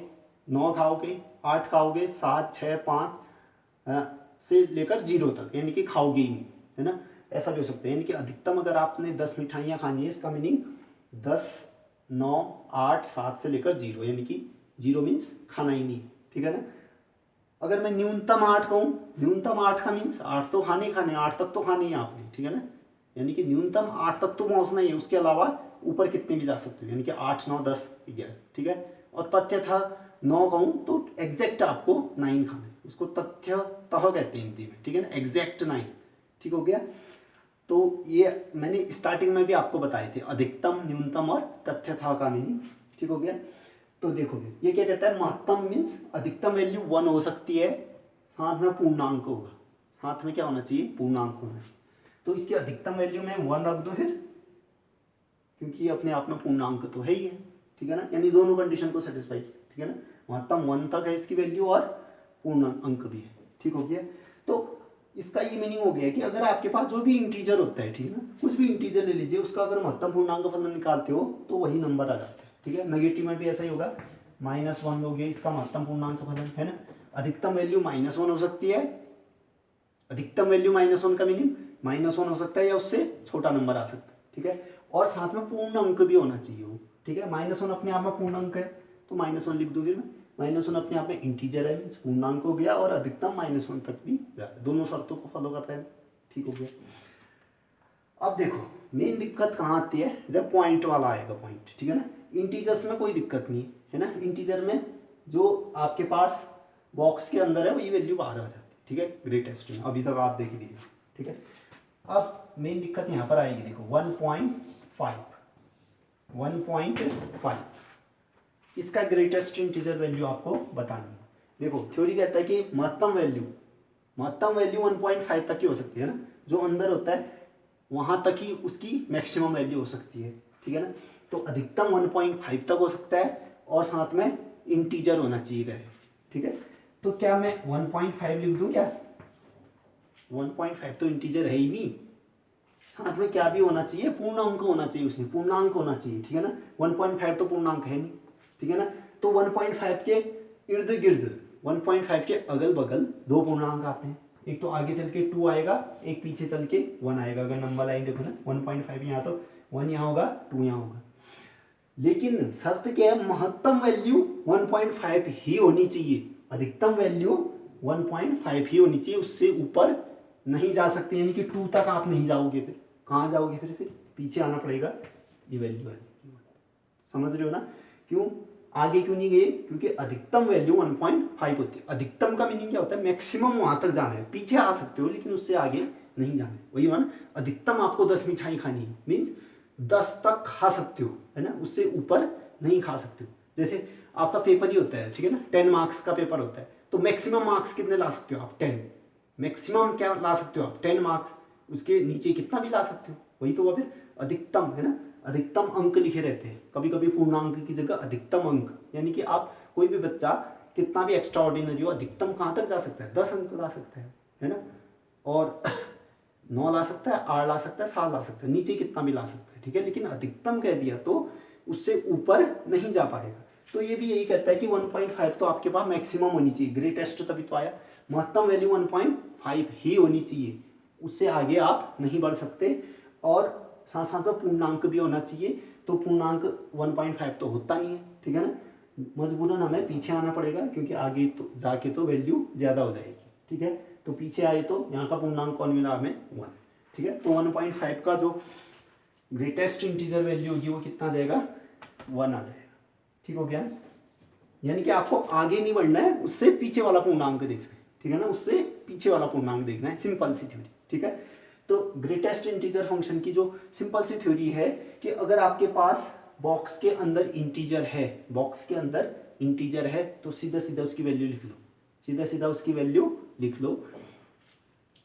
9 खाओगे, 8 खाओगे, 7, 6, 5 से लेकर 0 तक, यानी कि खाओगे ही नहीं, है ना। ऐसा भी हो सकता है। यानी कि अधिकतम अगर आपने 10 मिठाइयाँ खानी है, इसका मीनिंग 10, 9, 8, 7 से लेकर 0, यानी कि 0 मीन्स खाना ही नहीं। ठीक है ना। अगर मैं न्यूनतम 8 कहूँ, न्यूनतम 8 का मीन्स 8 तो खाने 8 तक तो खाने ही आपने। ठीक है ना। यानी कि न्यूनतम 8 तक तो पहुँचना ही है, उसके अलावा ऊपर कितने भी जा सकते हो, यानी कि 8, 9, 10, 11। ठीक है। और तथ्य था 9 कहूँ तो एग्जैक्ट आपको 9 खाना है, उसको तथ्य तह कहते हैं हिंदी में। ठीक है ना। एग्जैक्ट 9। ठीक हो गया। तो ये मैंने स्टार्टिंग में भी आपको बताए थे, अधिकतम, न्यूनतम और तथ्य था का मीनिंग। ठीक हो गया। तो देखोगे ये क्या कहता है, महत्तम मीन्स अधिकतम वैल्यू 1 हो सकती है, साथ में पूर्णांक होगा। साथ में क्या होना चाहिए, पूर्णांक होना चाहिए। तो इसकी अधिकतम वैल्यू में 1 रख दो फिर, क्योंकि ये अपने आप में पूर्णांक तो है ही है। ठीक है ना, यानी दोनों कंडीशन को सेटिस्फाई। ठीक है ना, महत्तम 1 तक है इसकी वैल्यू और पूर्ण अंक भी है। ठीक हो गया। तो इसका ये मीनिंग हो गया कि अगर आपके पास जो भी इंटीजर होता है, ठीक है ना, कुछ भी इंटीजर ले लीजिए, उसका अगर महत्तम पूर्णांक फलन निकालते हो तो वही नंबर आ जाता है। ठीक है, नेगेटिव में भी ऐसा ही होगा, -1 हो गया इसका महत्तम पूर्णांक फलन, है ना। अधिकतम वैल्यू -1 हो सकती है, अधिकतम वैल्यू -1 का मीनिंग -1 हो सकता है या उससे छोटा नंबर आ सकता है। ठीक है, और साथ में पूर्ण अंक भी होना चाहिए वो। ठीक है, -1 अपने आप में पूर्ण अंक है तो -1 लिख दूंगी मैं। -1 अपने आप में इंटीजर है, मीन्स पूर्णांक हो गया, और अधिकतम -1 तक भी जाता है, दोनों शर्तों को फॉलो करते हैं। ठीक हो गया। अब देखो मेन दिक्कत कहाँ आती है, जब पॉइंट वाला आएगा पॉइंट। ठीक है ना, इंटीजर्स में कोई दिक्कत नहीं है ना, इंटीजर में जो आपके पास बॉक्स के अंदर है वही वैल्यू बाहर आ जाती है। ठीक है, ग्रेटेस्ट में अभी तक आप देख लीजिए। ठीक है, अब मेन दिक्कत यहाँ पर आएगी, देखो 1.5 इसका ग्रेटेस्ट इंटीजर वैल्यू आपको बतानी है। देखो थ्योरी कहता है कि महत्तम वैल्यू 1.5 तक की हो सकती है ना, जो अंदर होता है वहाँ तक ही उसकी मैक्सिमम वैल्यू हो सकती है। ठीक है ना, तो अधिकतम 1.5 तक हो सकता है और साथ में इंटीजर होना चाहिए कहे। ठीक है, तो क्या मैं 1.5 लिख दूँ क्या, 1.5 तो इंटीजर है ही नहीं, साथ में क्या भी होना चाहिए, पूर्णांक होना चाहिए, उसमें पूर्णांक होना चाहिए। ठीक है ना, 1.5 तो पूर्णांक है नहीं। ठीक है ना, तो 1.5 के इर्द गिर्द, 1.5 के अगल बगल दो पूर्णांक आते हैं, एक तो आगे चल के 2 आएगा, एक पीछे चल के 1 आएगा। अगर नंबर लाइन देखो ना, 1.5 यहाँ तो 1 यहाँ होगा, 2 यहाँ होगा। लेकिन शर्त क्या है, महत्तम वैल्यू 1.5 ही होनी चाहिए, अधिकतम वैल्यू 1.5 ही होनी चाहिए, उससे ऊपर नहीं जा सकते, यानी कि 2 तक आप नहीं जाओगे। फिर कहाँ जाओगे, फिर पीछे आना पड़ेगा, ये वैल्यू है। समझ रहे हो ना, क्यों आगे क्यों नहीं गए, क्योंकि अधिकतम वैल्यू 1.5 होती है। अधिकतम का मीनिंग क्या होता है, मैक्सिमम वहां तक जाना है, पीछे आ सकते हो लेकिन उससे आगे नहीं जाना है। वही मान, अधिकतम आपको 10 मिठाई खानी है, मीन्स 10 तक खा सकते हो, है ना, उससे ऊपर नहीं खा सकते हो। जैसे आपका पेपर ही होता है, ठीक है ना, 10 मार्क्स का पेपर होता है, तो मैक्सिमम मार्क्स कितने ला सकते हो आप, 10। मैक्सिमम क्या ला सकते हो आप, 10 मार्क्स, उसके नीचे कितना भी ला सकते हो, वही तो हुआ फिर अधिकतम, है ना। अधिकतम अंक लिखे रहते हैं, कभी कभी पूर्णांक की जगह अधिकतम अंक, यानी कि आप कोई भी बच्चा कितना भी एक्स्ट्रा ऑर्डिनरी हो, अधिकतम कहाँ तक जा सकता है, 10 अंक ला सकता है ना, और 9 ला सकता है, 8 ला सकता है, 7 ला सकता है, नीचे कितना भी ला सकता है। ठीक है, लेकिन अधिकतम कह दिया तो उससे ऊपर नहीं जा पाएगा। तो ये भी यही कहता है कि 1.5 तो आपके पास मैक्सिमम होनी चाहिए, ग्रेटेस्ट तभी तो आया, महत्तम वैल्यू 1.5 ही होनी चाहिए, उससे आगे आप नहीं बढ़ सकते, और साथ साथ में पूर्णांक भी होना चाहिए। तो पूर्णांक 1.5 तो होता नहीं है। ठीक है ना, मजबूरन हमें पीछे आना पड़ेगा, क्योंकि आगे तो जाके तो वैल्यू ज़्यादा हो जाएगी। ठीक है, तो पीछे आए तो यहाँ का पूर्णांक कौन मिला हमें, 1। ठीक है, तो 1.5 का जो ग्रेटेस्ट इंटीजर वैल्यू होगी वो कितना आ जाएगा, 1 आ जाएगा। ठीक हो गया, यानी कि आपको आगे नहीं बढ़ना है, उससे पीछे वाला पूर्णांक देखना है। ठीक है ना, उससे पीछे वाला पूर्णांक देखना है, सिंपल सी थ्योरी। ठीक है, तो ग्रेटेस्ट इंटीजर फंक्शन की जो सिंपल सी थ्योरी है कि अगर आपके पास बॉक्स के अंदर इंटीजर है, तो सीधा सीधा उसकी वैल्यू लिख लो, सीधा सीधा उसकी वैल्यू लिख लो।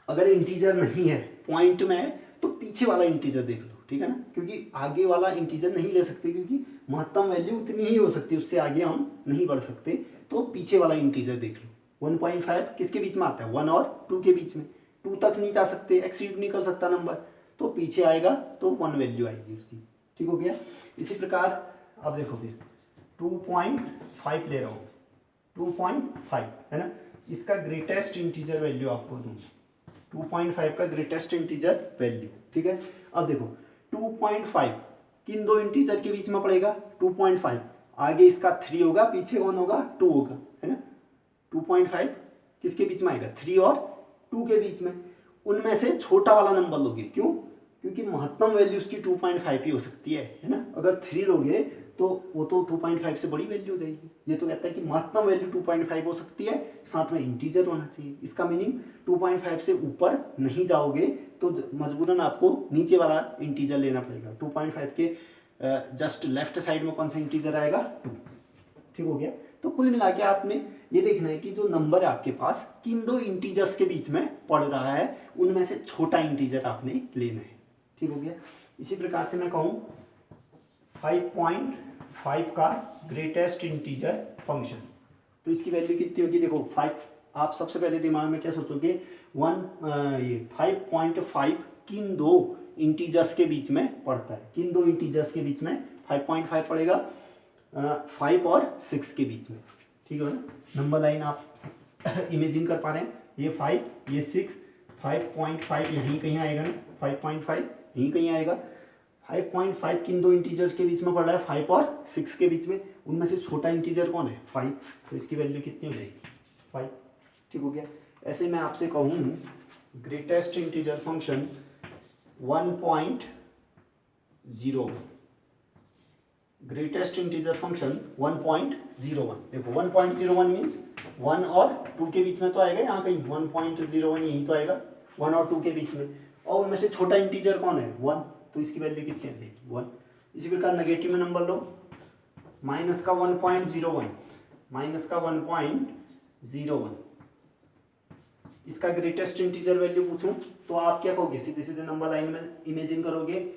अगर इंटीजर नहीं है, पॉइंट में है, तो पीछे वाला इंटीजर देख लो। ठीक है ना, क्योंकि आगे वाला इंटीजर नहीं ले सकते, क्योंकि महत्तम वैल्यू उतनी ही हो सकती है, उससे आगे हम नहीं बढ़ सकते, तो पीछे वाला इंटीजर देख लो। 1.5 किसके बीच में आता है, 1 और 2 के बीच में, 2 तक नहीं जा सकते, एक्सीड नहीं कर सकता नंबर, तो पीछे आएगा तो 1 वैल्यू आएगी उसकी। ठीक हो गया। इसी प्रकार अब देखो फिर 2.5 ले रहा हूँ, 2.5 है ना, इसका ग्रेटेस्ट इंटीजर वैल्यू आपको दूंगा, 2.5 का ग्रेटेस्ट इंटीजर वैल्यू। ठीक है, अब देखो 2.5 किन दो इंटीजर के बीच में पड़ेगा, 2.5 आगे इसका 3 होगा, पीछे कौन होगा, 2 होगा, है ना। 2.5 किसके बीच में आएगा, 3 और 2 के बीच में, उनमें से छोटा वाला नंबर लोगे, क्यों, क्योंकि महत्तम वैल्यू उसकी 2.5 ही हो सकती है ना। अगर 3 लोगे तो वो तो 2.5 से बड़ी वैल्यू हो जाएगी। ये तो कहता है कि महत्तम वैल्यू 2.5 हो सकती है, साथ में इंटीजर होना चाहिए। इसका मीनिंग 2.5 से ऊपर नहीं जाओगे तो मजबूरन आपको नीचे वाला इंटीजर लेना पड़ेगा। 2.5 के जस्ट लेफ्ट साइड में कौन सा इंटीजर आएगा? 2। ठीक हो गया। तो कुल मिला के आपने ये देखना है कि जो नंबर है आपके पास किन दो इंटीजर्स के बीच में पड़ रहा है, उनमें से छोटा इंटीजर आपने लेना है। ठीक हो गया। इसी प्रकार से मैं कहूँ 5.5 का ग्रेटेस्ट इंटीजर फंक्शन, तो इसकी वैल्यू कितनी होगी? देखो 5, आप सबसे पहले दिमाग में क्या सोचोगे? ये 5.5 किन दो इंटीजर्स के बीच में पड़ता है? किन दो इंटीजर्स के बीच में 5.5 पड़ेगा? 5 और 6 के बीच में। ठीक है ना? नंबर लाइन आप इमेजिन कर पा रहे हैं, ये 5 ये 6, 5.5 यहीं कहीं आएगा ना, 5.5 यहीं कहीं आएगा। 5.5 किन दो इंटीजर्स के बीच में पड़ रहा है? 5 और 6 के बीच में। उनमें से छोटा इंटीजर कौन है? 5। तो इसकी वैल्यू कितनी हो जाएगी? 5। ठीक हो गया। ऐसे मैं आपसे कहूँ greatest integer function 1.01, greatest integer function 1.01। देखो 1.01 मीन्स 1 और 2 के बीच में तो आएगा, यहाँ कहीं 1.01 यहीं तो आएगा 1 और 2 के बीच में। और उनमें से छोटा इंटीजर कौन है? 1। तो इसकी वैल्यू कितनी आ जाएगी? 1। इसी प्रकार नेगेटिव में नंबर लो, माइनस का 1.01, माइनस का 1.01, इसका ग्रेटेस्ट इंटीजर वैल्यू पूछूं तो आप क्या कहोगे? सीधे सीधे नंबर लाइन में इमेजिन करोगे,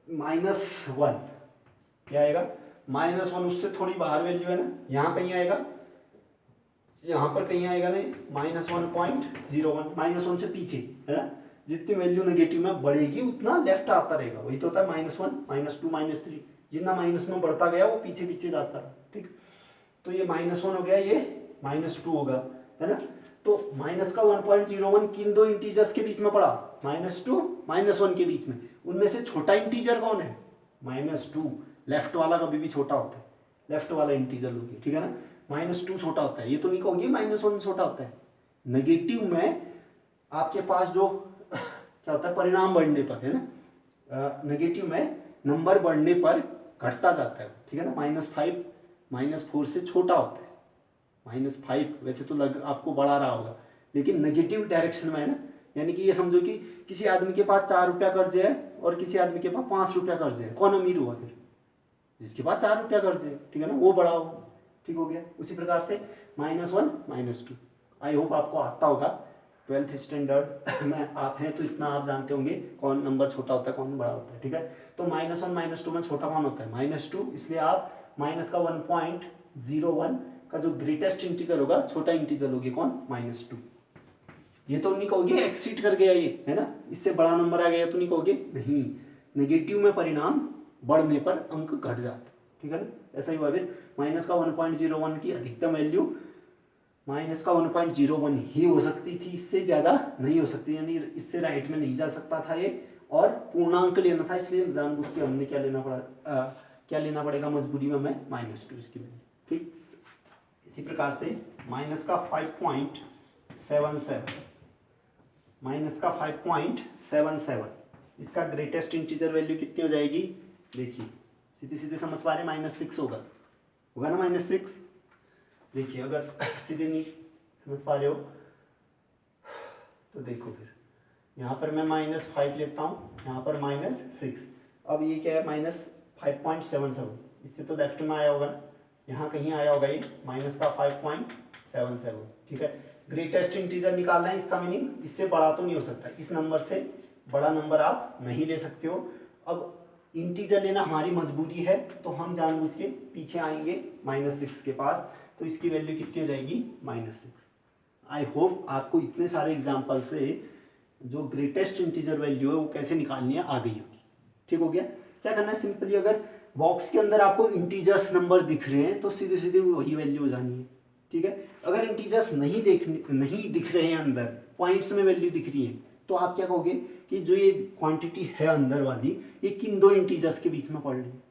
-1 क्या आएगा? -1 उससे थोड़ी बाहर वैल्यू है ना, यहाँ कहीं आएगा, यहाँ पर कहीं आएगा नहीं, -1.01, -1 से पीछे है ना। जितनी वैल्यू नेगेटिव में बढ़ेगी उतना लेफ्ट आता रहेगा, वही तो होता है -1, -2, -3। जितना माइनस में बढ़ता गया वो पीछे पीछे जाता है। ठीक, तो ये -1 हो गया, ये -2 होगा, है ना। तो माइनस का 1.01 किन दो इंटीजर्स के बीच में पड़ा? -2, -1 के बीच में। उनमें से छोटा इंटीजर कौन है? -2। लेफ्ट वाला कभी भी छोटा होता है, लेफ्ट वाला इंटीजर लोगे, ठीक है ना। -2 छोटा होता है, ये तो नहीं कहोगे -1 छोटा होता है। नेगेटिव में आपके पास जो क्या होता है, परिणाम बढ़ने पर, है ना, नेगेटिव में नंबर बढ़ने पर घटता जाता है, ठीक है ना। -5 -4 से छोटा होता है। -5 वैसे तो आपको बढ़ा रहा होगा, लेकिन नेगेटिव डायरेक्शन में है ना। यानी कि ये समझो कि किसी आदमी के पास 4 रुपया कर्ज है और किसी आदमी के पास 5 रुपया कर्ज है, कौन अमीर हुआ फिर? जिसके पास 4 रुपया कर्ज है, ठीक है ना, वो बड़ा हो। ठीक हो गया। उसी प्रकार से -1 -2, आई होप आपको आता होगा 12th स्टैंडर्ड में आप हैं तो इतना आप जानते होंगे कौन नंबर छोटा होता है कौन बड़ा होता है, ठीक है। तो -1 -2 में छोटा कौन होता है? -2। इसलिए आप माइनस का 1.01 का जो ग्रेटेस्ट इंटीजर होगा, छोटा इंटीजर होगी कौन? -2। ये तो नहीं कहोगे एक्सीड कर गया ये, है ना, इससे बड़ा नंबर आ गया तो नहीं कहोगे, नहीं। नेगेटिव में परिणाम बढ़ने पर अंक घट जाता है, ठीक है ना। ऐसा ही हुआ फिर माइनस का 1.01 की अधिकतम वैल्यू माइनस का 1.01 ही हो सकती थी, इससे ज़्यादा नहीं हो सकती, यानी इससे राइट में नहीं जा सकता था ये, और पूर्णांक लेना था, इसलिए जानबूझ के हमने क्या लेना पड़ेगा मजबूरी में हमें -2 इसकी वैल्यू, ठीक। इसी प्रकार से माइनस का 5.77, माइनस का 5.77, इसका ग्रेटेस्ट इंटीजर वैल्यू कितनी हो जाएगी? देखिए सीधे सीधे समझ पा रहे हैं, -6 होगा ना, -6। देखिए अगर सीधे नहीं समझ पा रहे हो तो देखो फिर यहाँ पर मैं -5 लेता हूँ, यहाँ पर -6। अब ये क्या है? -5.77, इससे तो लेफ्ट में आया होगा ना, यहाँ कहीं आया होगा ये माइनस का 5.77, ठीक है। ग्रेटेस्ट इंटीजर निकालना है, इसका मीनिंग इससे बड़ा तो नहीं हो सकता, इस नंबर से बड़ा नंबर आप नहीं ले सकते हो। अब इंटीजर लेना हमारी मजबूरी है, तो हम जानबूझ के पीछे आएंगे -6 के पास, तो इसकी वैल्यू कितनी हो जाएगी? -6। आई होप आपको इतने सारे एग्जाम्पल से जो ग्रेटेस्ट इंटीजर वैल्यू है वो कैसे निकालनी है आ गई होगी। ठीक हो गया। क्या करना है? सिंपली अगर बॉक्स के अंदर आपको इंटीजर्स नंबर दिख रहे हैं तो सीधे सीधे वही वैल्यू हो जानी है, ठीक है। अगर इंटीजर्स नहीं दिख रहे हैं, अंदर पॉइंट्स में वैल्यू दिख रही है, तो आप क्या कहोगे कि जो ये क्वांटिटी है अंदर वाली, ये किन दो इंटीजर्स के बीच में पड़ रही है,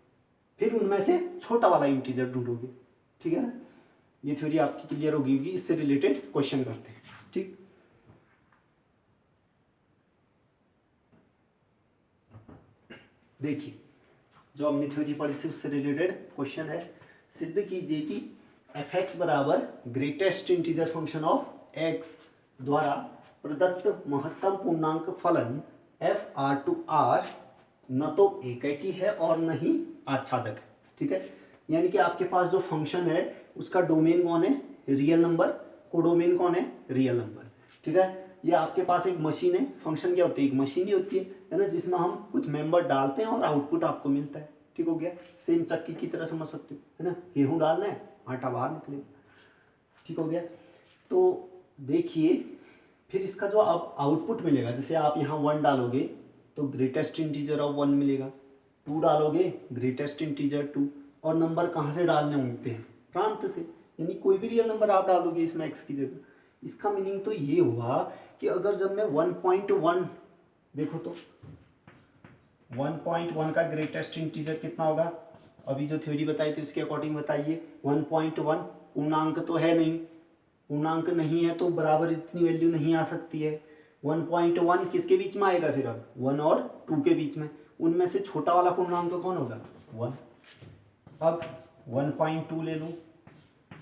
फिर उनमें से छोटा वाला इंटीजर ढूंढोगे, ठीक है ना। ये थ्योरी आपकी क्लियर होगी, इससे रिलेटेड क्वेश्चन करते हैं, ठीक। देखिए जो हमने थ्योरी पढ़ी थी उससे रिलेटेड क्वेश्चन है। सिद्ध कीजिए कि एफ एक्स बराबर greatest integer function of x द्वारा प्रदत्त महत्तम पूर्णांक फलन एफ आर टू आर न तो एकैकी है और न ही आच्छादक है। ठीक है, यानी कि आपके पास जो फंक्शन है उसका डोमेन कौन है, रियल नंबर, कोडोमेन कौन है, रियल नंबर। ठीक है, ये आपके पास एक मशीन है, फंक्शन क्या होती है, एक मशीन ही होती है ना, जिसमें हम कुछ मेंबर डालते हैं और आउटपुट आपको मिलता है। ठीक हो गया, सेम चक्की की तरह समझ सकते हो, है ना, गेहूँ डालना है, आटा बाहर निकलेगा। ठीक हो गया, तो देखिए फिर इसका जो अब आउटपुट मिलेगा, जैसे आप यहाँ 1 डालोगे तो ग्रेटेस्ट इंटीजर ऑफ 1 मिलेगा, 2 डालोगे ग्रेटेस्ट इंटीजर 2, और नंबर कहाँ से डालने होते हैं, प्रांत से, यानी कोई भी रियल नंबर आप डालोगे इसमें एक्स की जगह। इसका मीनिंग तो ये हुआ कि अगर जब मैं 1.1 देखो तो 1.1 का ग्रेटेस्ट इंटीजर कितना होगा, अभी जो थ्योरी बताई थी उसके अकॉर्डिंग बताइए। 1.1 पूर्णांक तो है नहीं, पूर्णांक नहीं है तो बराबर इतनी वैल्यू नहीं आ सकती है। 1.1 किसके बीच में आएगा फिर, अब 1 और 2 के बीच में, उनमें से छोटा वाला पूर्णांक कौन होगा, 1। अब 1.2 ले लो,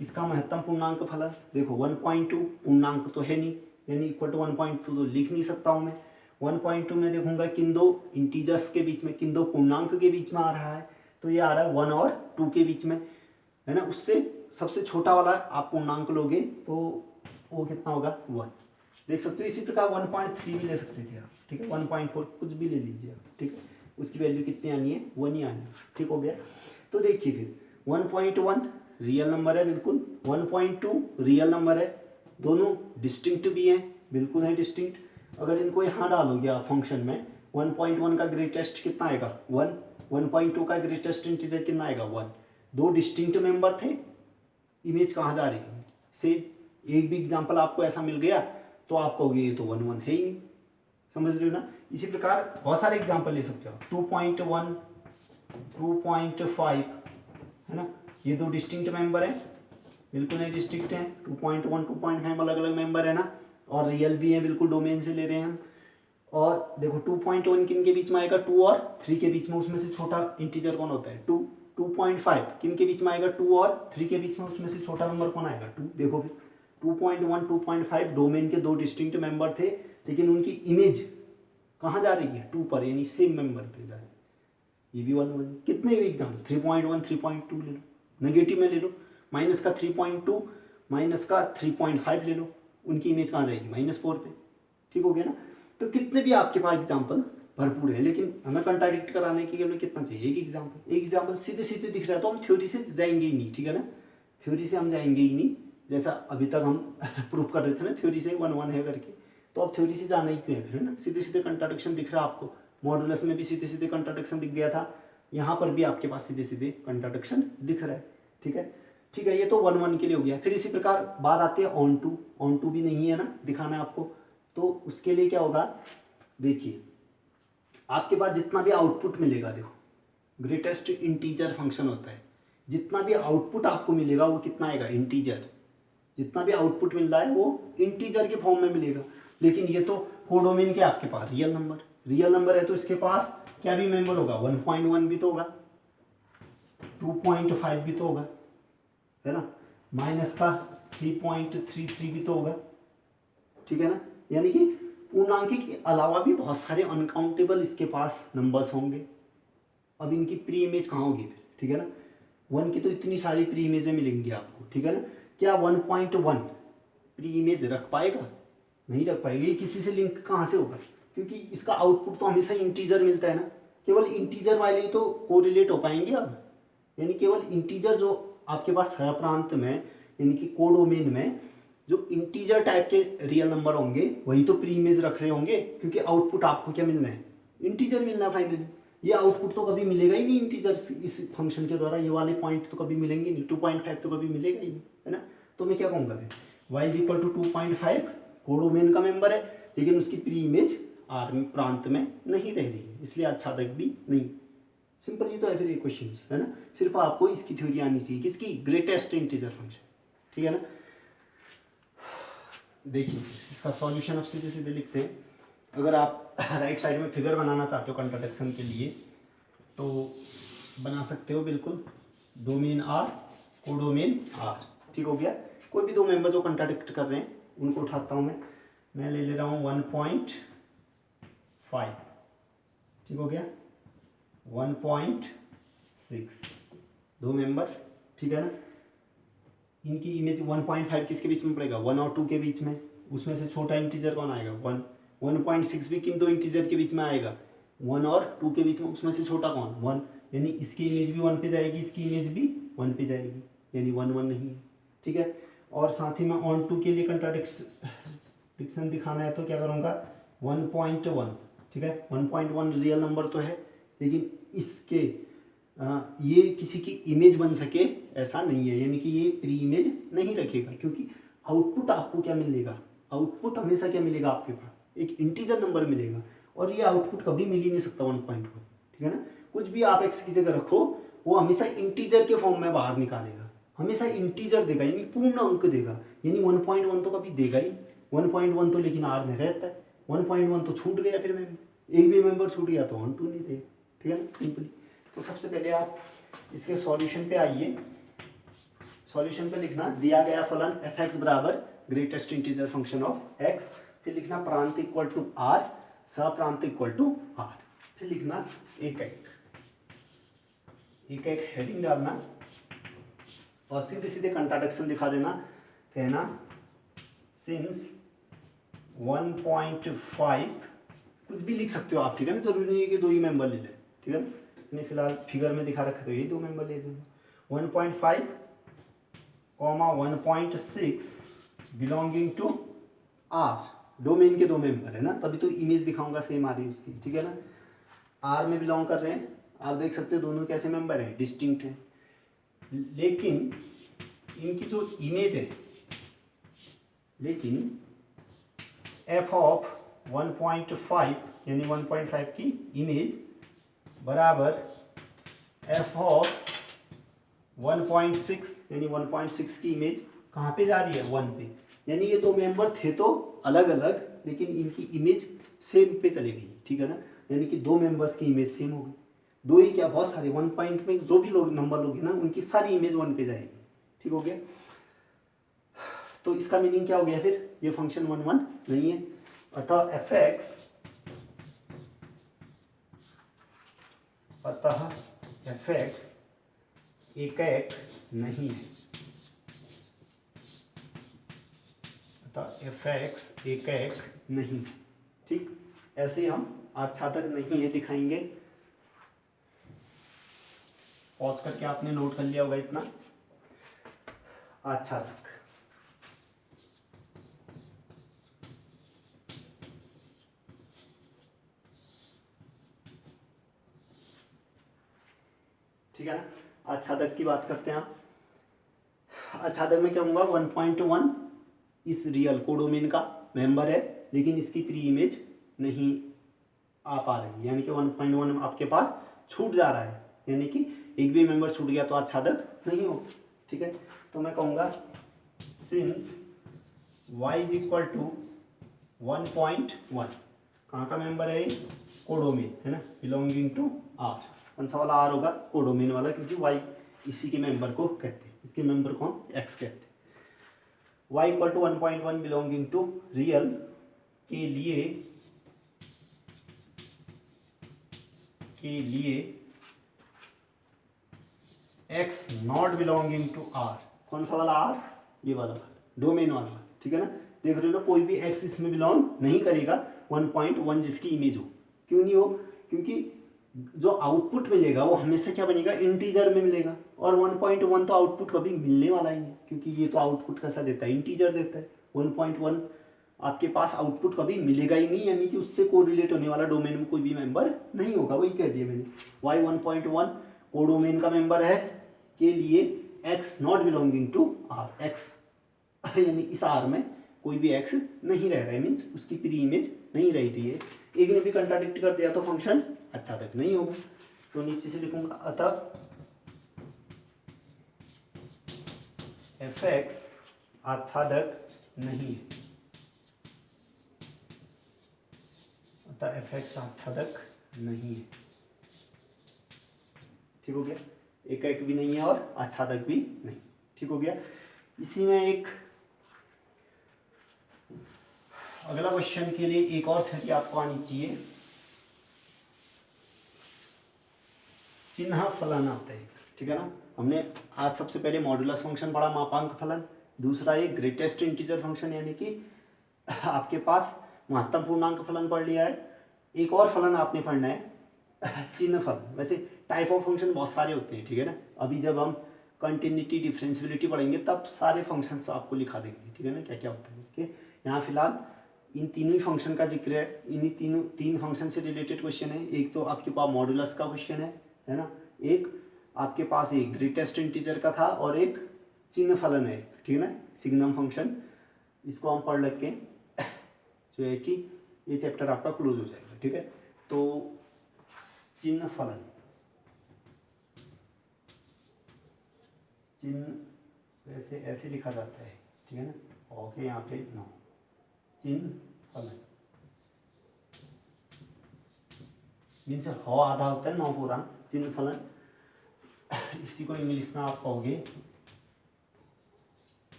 इसका महत्तम पूर्णांक फलन देखो, 1.2 पूर्णांक तो है नहीं, यानी इक्वल टू 1.2 तो लिख नहीं सकता हूँ मैं। 1.2 में देखूंगा किन दो इंटीजर्स के बीच में, किन दो पूर्णांक के बीच में आ रहा है, तो ये आ रहा है 1 और 2 के बीच में, है ना। उससे सबसे छोटा वाला आप पूर्णांक लोगे तो वो कितना होगा, 1। देख सकते हो, इसी प्रकार 1.3 भी ले सकते थे आप। ठीक है, 1.4 कुछ भी ले लीजिए आप। ठीक है, उसकी वैल्यू कितनी आनी है, 1 ही आनी है। ठीक हो गया, तो देखिए फिर 1.1 रियल नंबर है बिल्कुल, 1.2 रियल नंबर है, दोनों डिस्टिंक्ट भी हैं, बिल्कुल है डिस्टिंक्ट। अगर इनको यहाँ डालोगे आप फंक्शन में, 1.1 का ग्रेटेस्ट कितना आएगा, 1, 1.2 का ग्रेटेस्ट इंटीजर कितना आएगा, 1। दो डिस्टिंक्ट मेंबर थे, इमेज कहाँ जा रही है, सेम। एक भी एग्जांपल आपको ऐसा मिल गया तो आप कहोगे ये तो 1 है ही नहीं, समझ रहे हो ना। इसी प्रकार बहुत सारे एग्जांपल ले सकते हो, 2.1, 2.5, है ना, ये दो डिस्टिंक्ट मेंबर हैं, बिल्कुल नहीं डिस्टिंक्ट हैं। 2.1, 2.5 अलग अलग मेंबर है ना, और रियल भी है, बिल्कुल डोमेन से ले रहे हैं हम। और देखो 2.1 किन के बीच में आएगा, 2 और 3 के बीच में, उसमें से छोटा इंटीजर कौन होता है, 2। 2.5 किन के बीच में आएगा, 2 और 3 के बीच में, उसमें से छोटा नंबर कौन आएगा, 2। देखो फिर 2.1, 2.5 डोमेन के दो डिस्टिंक्ट मेंबर थे, लेकिन उनकी इमेज कहाँ जा रही है, 2 पर, यानी सेम मेंबर पे जा रही है। ये भी 1 कितने भी एग्जाम्पल, 3.1, 3.2 ले लो, नेगेटिव में ले लो, माइनस का 3.2, माइनस का 3.5 ले लो, उनकी इमेज कहाँ जाएगी, -4 पे। ठीक हो गया ना। तो कितने भी आपके पास एग्जाम्पल भरपूर है, लेकिन हमें कंट्राडिक्ट कराने के लिए कितना चाहिए, एक एग्जाम्पल। एक एग्जाम्पल सीधे सीधे दिख रहा है तो हम थ्योरी से जाएंगे ही नहीं, ठीक है ना, थ्योरी से हम जाएंगे ही नहीं, जैसा अभी तक हम प्रूफ कर रहे थे ना थ्योरी से 1 है करके, तो अब थ्योरी से जाना ही क्यों है ना। सीधे सीधे कंट्राडिक्शन दिख रहा है आपको, मॉडुलस में भी सीधे सीधे कंट्राडिक्शन दिख गया था, यहाँ पर भी आपके पास सीधे सीधे कंट्राडिक्शन दिख रहा है। ठीक है, ठीक है, ये तो 1 के लिए हो गया। फिर इसी प्रकार बात आती है ऑन टू, ऑन टू भी नहीं है ना, दिखाना है आपको, तो उसके लिए क्या होगा, देखिए आपके पास जितना भी आउटपुट मिलेगा, देखो ग्रेटेस्ट इंटीजर फंक्शन होता है, जितना भी आउटपुट आपको मिलेगा वो कितना आएगा, इंटीजर। जितना भी आउटपुट मिल रहा है वो इंटीजर के फॉर्म में मिलेगा, लेकिन ये तो कोडोमेन के आपके पास रियल नंबर, रियल नंबर है तो इसके पास क्या भी मेंबर होगा, 1.1 भी तो होगा, 2.5 भी तो होगा, है ना, माइनस का 3.33 भी तो होगा। ठीक है ना, यानी कि पूर्णांक के अलावा भी बहुत सारे अनकाउंटेबल इसके पास नंबर्स होंगे। अब इनकी प्री इमेज कहाँ होगी फिर, ठीक है ना, 1 की तो इतनी सारी प्री इमेजें मिलेंगी आपको। ठीक है ना, क्या 1.1 प्री इमेज रख पाएगा, नहीं रख पाएगा। ये किसी से लिंक कहाँ से होगा, क्योंकि इसका आउटपुट तो हमेशा इंटीजर मिलता है ना, केवल इंटीजर वाले ही तो कोरिलेट हो पाएंगे अब, यानी केवल इंटीजर जो आपके पास है प्रांत में, यानी कि कोडोमेन में जो इंटीजर टाइप के रियल नंबर होंगे वही तो प्री इमेज रख रहे होंगे, क्योंकि आउटपुट आपको क्या मिलना है, इंटीजर मिलना है फाइनली। ये आउटपुट तो कभी मिलेगा ही नहीं इंटीजर इस फंक्शन के द्वारा, ये वाले पॉइंट तो कभी मिलेंगे नहीं, 2.5 तो कभी मिलेगा ही नहीं, है ना। तो मैं क्या कहूँगा फिर, y = 2.5 कोडोमेन का मेंबर है, लेकिन उसकी प्री इमेज आर प्रांत में नहीं रह रही है, इसलिए आच्छादक भी नहीं। सिंपल ये तो है फिर ये क्वेश्चन, है ना। सिर्फ आपको इसकी थ्योरी आनी चाहिए, किसकी, ग्रेटेस्ट इंटीजर फंक्शन। ठीक है ना, देखिए इसका सॉल्यूशन अब सीधे सीधे लिखते हैं। अगर आप राइट साइड में फिगर बनाना चाहते हो कंट्राडिक्शन के लिए, तो बना सकते हो बिल्कुल, डोमेन आर, कोडोमेन आर, ठीक हो गया। कोई भी दो मेंबर जो कंट्राडिक्ट कर रहे हैं उनको उठाता हूँ मैं ले रहा हूँ 1.5, ठीक हो गया, 1.6, दो मेंबर, ठीक है ना। इनकी इमेज 1.5 किसके बीच में पड़ेगा, 1 और 2 के बीच में। उसमें से छोटा इंटीजर कौन आएगा, 1। 1.6 भी किन दो इंटीजर के बीच में आएगा, 1 और 2 के बीच में। उसमें से छोटा कौन, 1, यानी इसकी इमेज भी 1 पे जाएगी, इसकी इमेज भी 1 पे जाएगी, यानी 1 1 नहीं है, ठीक है। और साथ ही में ऑन 2 के लिए कंट्राडिक्शन दिखाना है तो क्या करूँगा, 1.1, ठीक है। 1.1 रियल नंबर तो है, लेकिन इसके ये किसी की इमेज बन सके ऐसा नहीं है, यानी कि ये प्री इमेज नहीं रखेगा, क्योंकि आउटपुट आपको क्या मिलेगा, आउटपुट हमेशा क्या मिलेगा आपके पास, एक इंटीजर नंबर मिलेगा, और ये आउटपुट कभी मिल ही नहीं सकता 1.1, ठीक है ना। कुछ भी आप एक्स की जगह रखो वो हमेशा इंटीजर के फॉर्म में बाहर निकालेगा, हमेशा इंटीजर देगा, यानी पूर्ण अंक देगा, यानी 1.1 तो कभी देगा ही। 1.1 तो लेकिन आर में रहता है, 1.1 तो छूट गया, फिर मैं एक भी मेंबर छूट गया तो 1 2 नहीं देगा, ठीक है ना, सिंपली। तो सबसे पहले आप इसके सॉल्यूशन पे आइए। सॉल्यूशन पे लिखना दिया गया फलन एफ एक्स बराबर greatest integer function of x, फिर लिखना प्रांत इक्वल टू आर, सप्रांत इक्वल टू आर, फिर लिखना एक एक हेडिंग डालना और सीधे सीधे कंट्राडिक्शन दिखा देना, कहना सिंस 1.5, कुछ भी लिख सकते हो आप, ठीक है ना, जरूरी नहीं है कि दो ही मेंबर ले लें, ठीक है ना। मैंने फिलहाल फिगर में दिखा रखा तो ये दो मेंबर ले लूँगा, 1.5, 1.6 बिलोंगिंग टू आर, डोमेन के दो मेंबर है ना, तभी तो इमेज दिखाऊंगा सेम आ रही है उसकी, ठीक है ना। आर में बिलोंग कर रहे हैं, आप देख सकते हो दोनों कैसे मेंबर हैं, डिस्टिंक्ट हैं, लेकिन इनकी जो इमेज है, लेकिन एफ ऑफ 1.5 यानी 1.5 की इमेज बराबर एफ ऑफ 1.6 यानी 1.6 की इमेज कहाँ पे जा रही है, 1 पे, यानी ये दो मेंबर थे तो अलग अलग, लेकिन इनकी इमेज सेम पे चली गई, ठीक है ना, यानी कि दो मेंबर्स की इमेज सेम होगी, दो ही क्या बहुत सारे, 1 पॉइंट में जो भी लोग नंबर लोगे ना उनकी सारी इमेज 1 पे जाएगी, ठीक हो गया। तो इसका मीनिंग क्या हो गया, फिर ये फंक्शन 1 1 नहीं है, अतः एफ एक्स, अतः एफ एक्स एक नहीं है, अतः एफ एक्स एक नहीं, ठीक। ऐसे हम अच्छा तक नहीं है दिखाएंगे, पॉज करके आपने नोट कर लिया होगा इतना, अच्छा तक, ठीक है ना। अच्छा तक की बात करते हैं आप, अच्छा तक में क्या होगा, 1.1 इस रियल कोडोमेन का मेंबर है, लेकिन इसकी प्री इमेज नहीं आ पा रही, यानी कि 1.1 आपके पास छूट जा रहा है, यानी कि एक भी मेंबर छूट गया तो आच्छादक नहीं होगा, ठीक है। तो मैं कहूँगा since y is equal to 1.1, कहाँ का मेंबर है, कोडोमेन है ना, बिलोंगिंग टू आर, कौन सा वाला आर होगा, कोडोमेन वाला, क्योंकि y इसी के मेंबर को कहते हैं, इसके मेंबर को हम x कहते हैं। y equal to 1.1 belonging to real के लिए x not belonging to r, कौन सा वाला r, ये वाला डोमेन वाला, ठीक है ना। देख रहे हो ना, कोई भी x इसमें बिलोंग नहीं करेगा 1.1 जिसकी इमेज हो, क्यों नहीं हो, क्योंकि जो आउटपुट मिलेगा वो हमेशा क्या बनेगा, इंटीजर में मिलेगा, और 1.1 तो आउटपुट कभी मिलने वाला ही नहीं, क्योंकि ये तो आउटपुट कैसा देता है, इंटीजर देता है। 1.1 आपके पास आउटपुट कभी मिलेगा ही नहीं, यानी कि उससे कोरिलेट होने वाला डोमेन में कोई भी मेंबर नहीं होगा, वही कह दिया मैंने। y 1.1 कोडोमेन का मेंबर है के लिए x not belonging to r, x यानी इस r में कोई भी x नहीं रह रहा है, मीन्स उसकी प्री इमेज नहीं रह रही है। एक ने भी कंट्राडिक्ट कर दिया तो फंक्शन अच्छा तक नहीं होगा, तो नीचे से लिखूंगा अतः एफ एक्स आच्छादक नहीं है, अतः एफ एक्स आच्छादक नहीं है, ठीक हो गया, एक एक भी नहीं है और अच्छा तक भी नहीं, ठीक हो गया। इसी में एक अगला क्वेश्चन के लिए एक और थ्योरी आपको आनी चाहिए, चिन्ह फलन आता है, ठीक है ना। हमने आज सबसे पहले मॉड्यूलस फंक्शन पढ़ा, मापांक फलन, दूसरा एक ग्रेटेस्ट इंटीजर फंक्शन यानी कि आपके पास महत्तम पूर्णांक फलन पढ़ लिया है। एक और फलन आपने पढ़ना है चिन्ह फलन। वैसे टाइप ऑफ फंक्शन बहुत सारे होते हैं, ठीक है ना। अभी जब हम कंटिन्यूटी डिफरेंशियबिलिटी पढ़ेंगे तब सारे फंक्शंस आपको लिखा देंगे, ठीक है ना, क्या क्या होता है। ठीक है, यहाँ फिलहाल इन तीनों ही फंक्शन का जिक्र है, इन्हीं तीन फंक्शन से रिलेटेड क्वेश्चन है। एक तो आपके पास मॉडुलस का क्वेश्चन है ना, एक आपके पास एक ग्रेटेस्ट इंटीजर का था और एक चिन्ह फलन है, ठीक है ना, सिग्नम फंक्शन। इसको हम पढ़ लेके जो है कि ये चैप्टर आपका क्लोज हो जाएगा, ठीक है। तो चिन्ह फलन, चिन्ह वैसे ऐसे लिखा जाता है, ठीक है ना, ओके, यहाँ पे नो, चिन्ह फलन मीन्स हो आधा होता है, नौ पूरा, चिन्ह फलन। इसी को इंग्लिश में आप कहोगे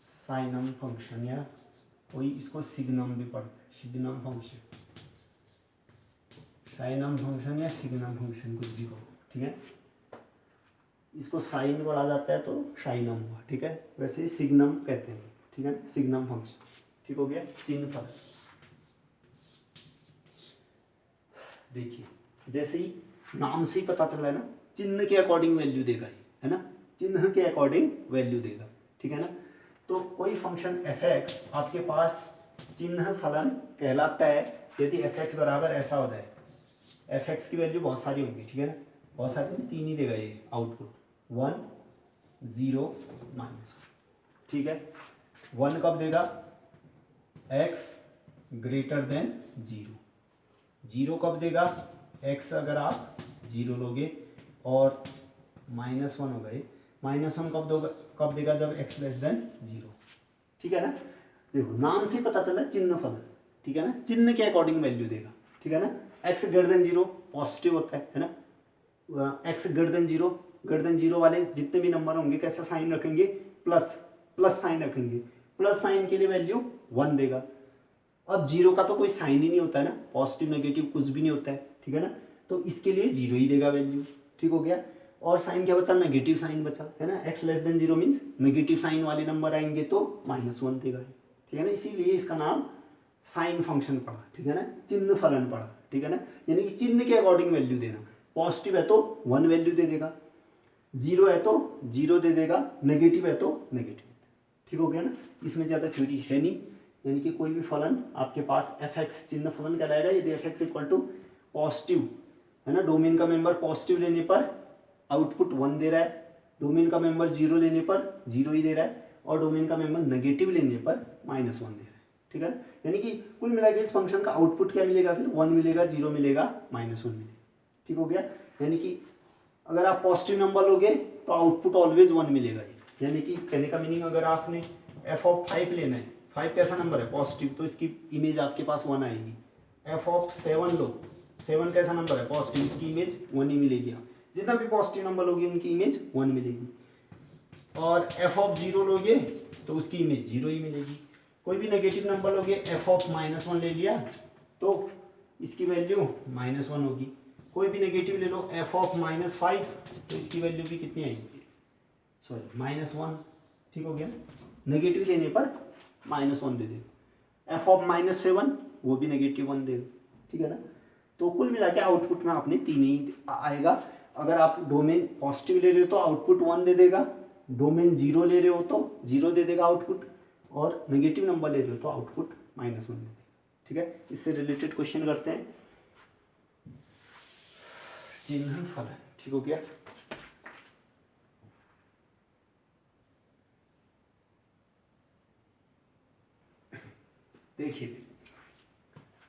साइनम फंक्शन, या कोई इसको सिग्नम भी पढ़ता है, सिग्नम फंक्शन, साइनम फंक्शन या सिग्नम फंक्शन, कुछ भी कहो, ठीक है। इसको साइन पढ़ा जाता है तो साइनम हुआ, ठीक है। वैसे सिग्नम कहते हैं, ठीक है, सिग्नम फंक्शन, ठीक हो गया। चिन्ह फलन देखिए, जैसे ही नाम से ही पता चल रहा है ना, चिन्ह के अकॉर्डिंग वैल्यू देगा ये, है ना, चिन्ह के अकॉर्डिंग वैल्यू देगा, ठीक है ना। तो कोई फंक्शन f(x) आपके पास चिन्ह फलन कहलाता है यदि f(x) बराबर ऐसा हो जाए। f(x) की वैल्यू बहुत सारी होंगी, ठीक है ना, बहुत सारी, तीन ही देगा ये आउटपुट, 1 0 -1, ठीक है। 1 कब देगा, x ग्रेटर देन 0, 0 कब देगा, x अगर आप 0 लोगे, और -1 हो गए, -1 कब देगा, जब x लेस देन 0, ठीक है ना। देखो नाम से पता चला चिन्ह फलन, ठीक है ना, चिन्ह के अकॉर्डिंग वैल्यू देगा, ठीक है ना। x ग्रेटर देन 0 पॉजिटिव होता है ना, x ग्रेटर देन 0 वाले जितने भी नंबर होंगे कैसा साइन रखेंगे, प्लस साइन रखेंगे, प्लस साइन के लिए वैल्यू 1 देगा। अब 0 का तो कोई साइन ही नहीं होता है ना, पॉजिटिव नेगेटिव कुछ भी नहीं होता है, ठीक है ना, तो इसके लिए 0 ही देगा वैल्यू, ठीक हो गया। और साइन क्या बचा, नेगेटिव साइन बचा, है ना, x less than 0 means negative sign वाले नंबर आएंगे तो -1 देगा, ठीक है ना। इसीलिए इसका नाम साइन फंक्शन पड़ा, ठीक है ना, चिन्ह फलन पड़ा, ठीक है ना। यानी कि चिन्ह के अकॉर्डिंग वैल्यू देना, पॉजिटिव है तो 1 वैल्यू दे देगा, 0 है तो 0 दे देगा, नेगेटिव है तो नेगेटिव, ठीक हो गया ना। इसमें ज़्यादा थ्योरी है नहीं, यानी कि कोई भी फलन आपके पास f(x) चिन्ह फलन कहलाएगा यदि f(x) इक्वल टू पॉजिटिव, है ना, डोमेन का मेंबर पॉजिटिव लेने पर आउटपुट 1 दे रहा है, डोमेन का मेंबर 0 लेने पर 0 ही दे रहा है, और डोमेन का मेंबर नेगेटिव लेने पर -1 दे रहा है, ठीक है। यानी कि कुल मिलाकर इस फंक्शन का आउटपुट क्या मिलेगा, फिर 1 मिलेगा, 0 मिलेगा, -1 मिलेगा, ठीक हो गया। यानी कि अगर आप पॉजिटिव नंबर लोगे तो आउटपुट ऑलवेज 1 मिलेगा, यानी कि कहने का मीनिंग अगर आपने f(5) लेना है, 5 कैसा नंबर है, पॉजिटिव, तो इसकी इमेज आपके पास 1 आएगी। f(7) लो, 7 कैसा नंबर है, पॉजिटिव, इसकी इमेज 1 ही मिलेगी। जितना भी पॉजिटिव नंबर लोगे उनकी इमेज 1 मिलेगी, और f(0) लोगे तो उसकी इमेज 0 ही मिलेगी। कोई भी नेगेटिव नंबर लोगे, f(-1) ले लिया तो इसकी वैल्यू -1 होगी। कोई भी नेगेटिव ले लो, f(-5) तो इसकी वैल्यू भी कितनी आएगी, सॉरी -1, ठीक हो गया। नेगेटिव लेने पर -1 दे देगा, f(-7) वो भी -1 देगा, ठीक है ना। तो कुल मिला के आउटपुट में आपने 3 ही आएगा। अगर आप डोमेन पॉजिटिव ले रहे हो तो आउटपुट 1 दे देगा, डोमेन 0 ले रहे हो तो 0 दे देगा आउटपुट, और नेगेटिव नंबर ले रहे हो तो आउटपुट -1 दे देगा, ठीक है। इससे रिलेटेड क्वेश्चन करते हैं, चिन्ह फलन, ठीक हो गया। देखिए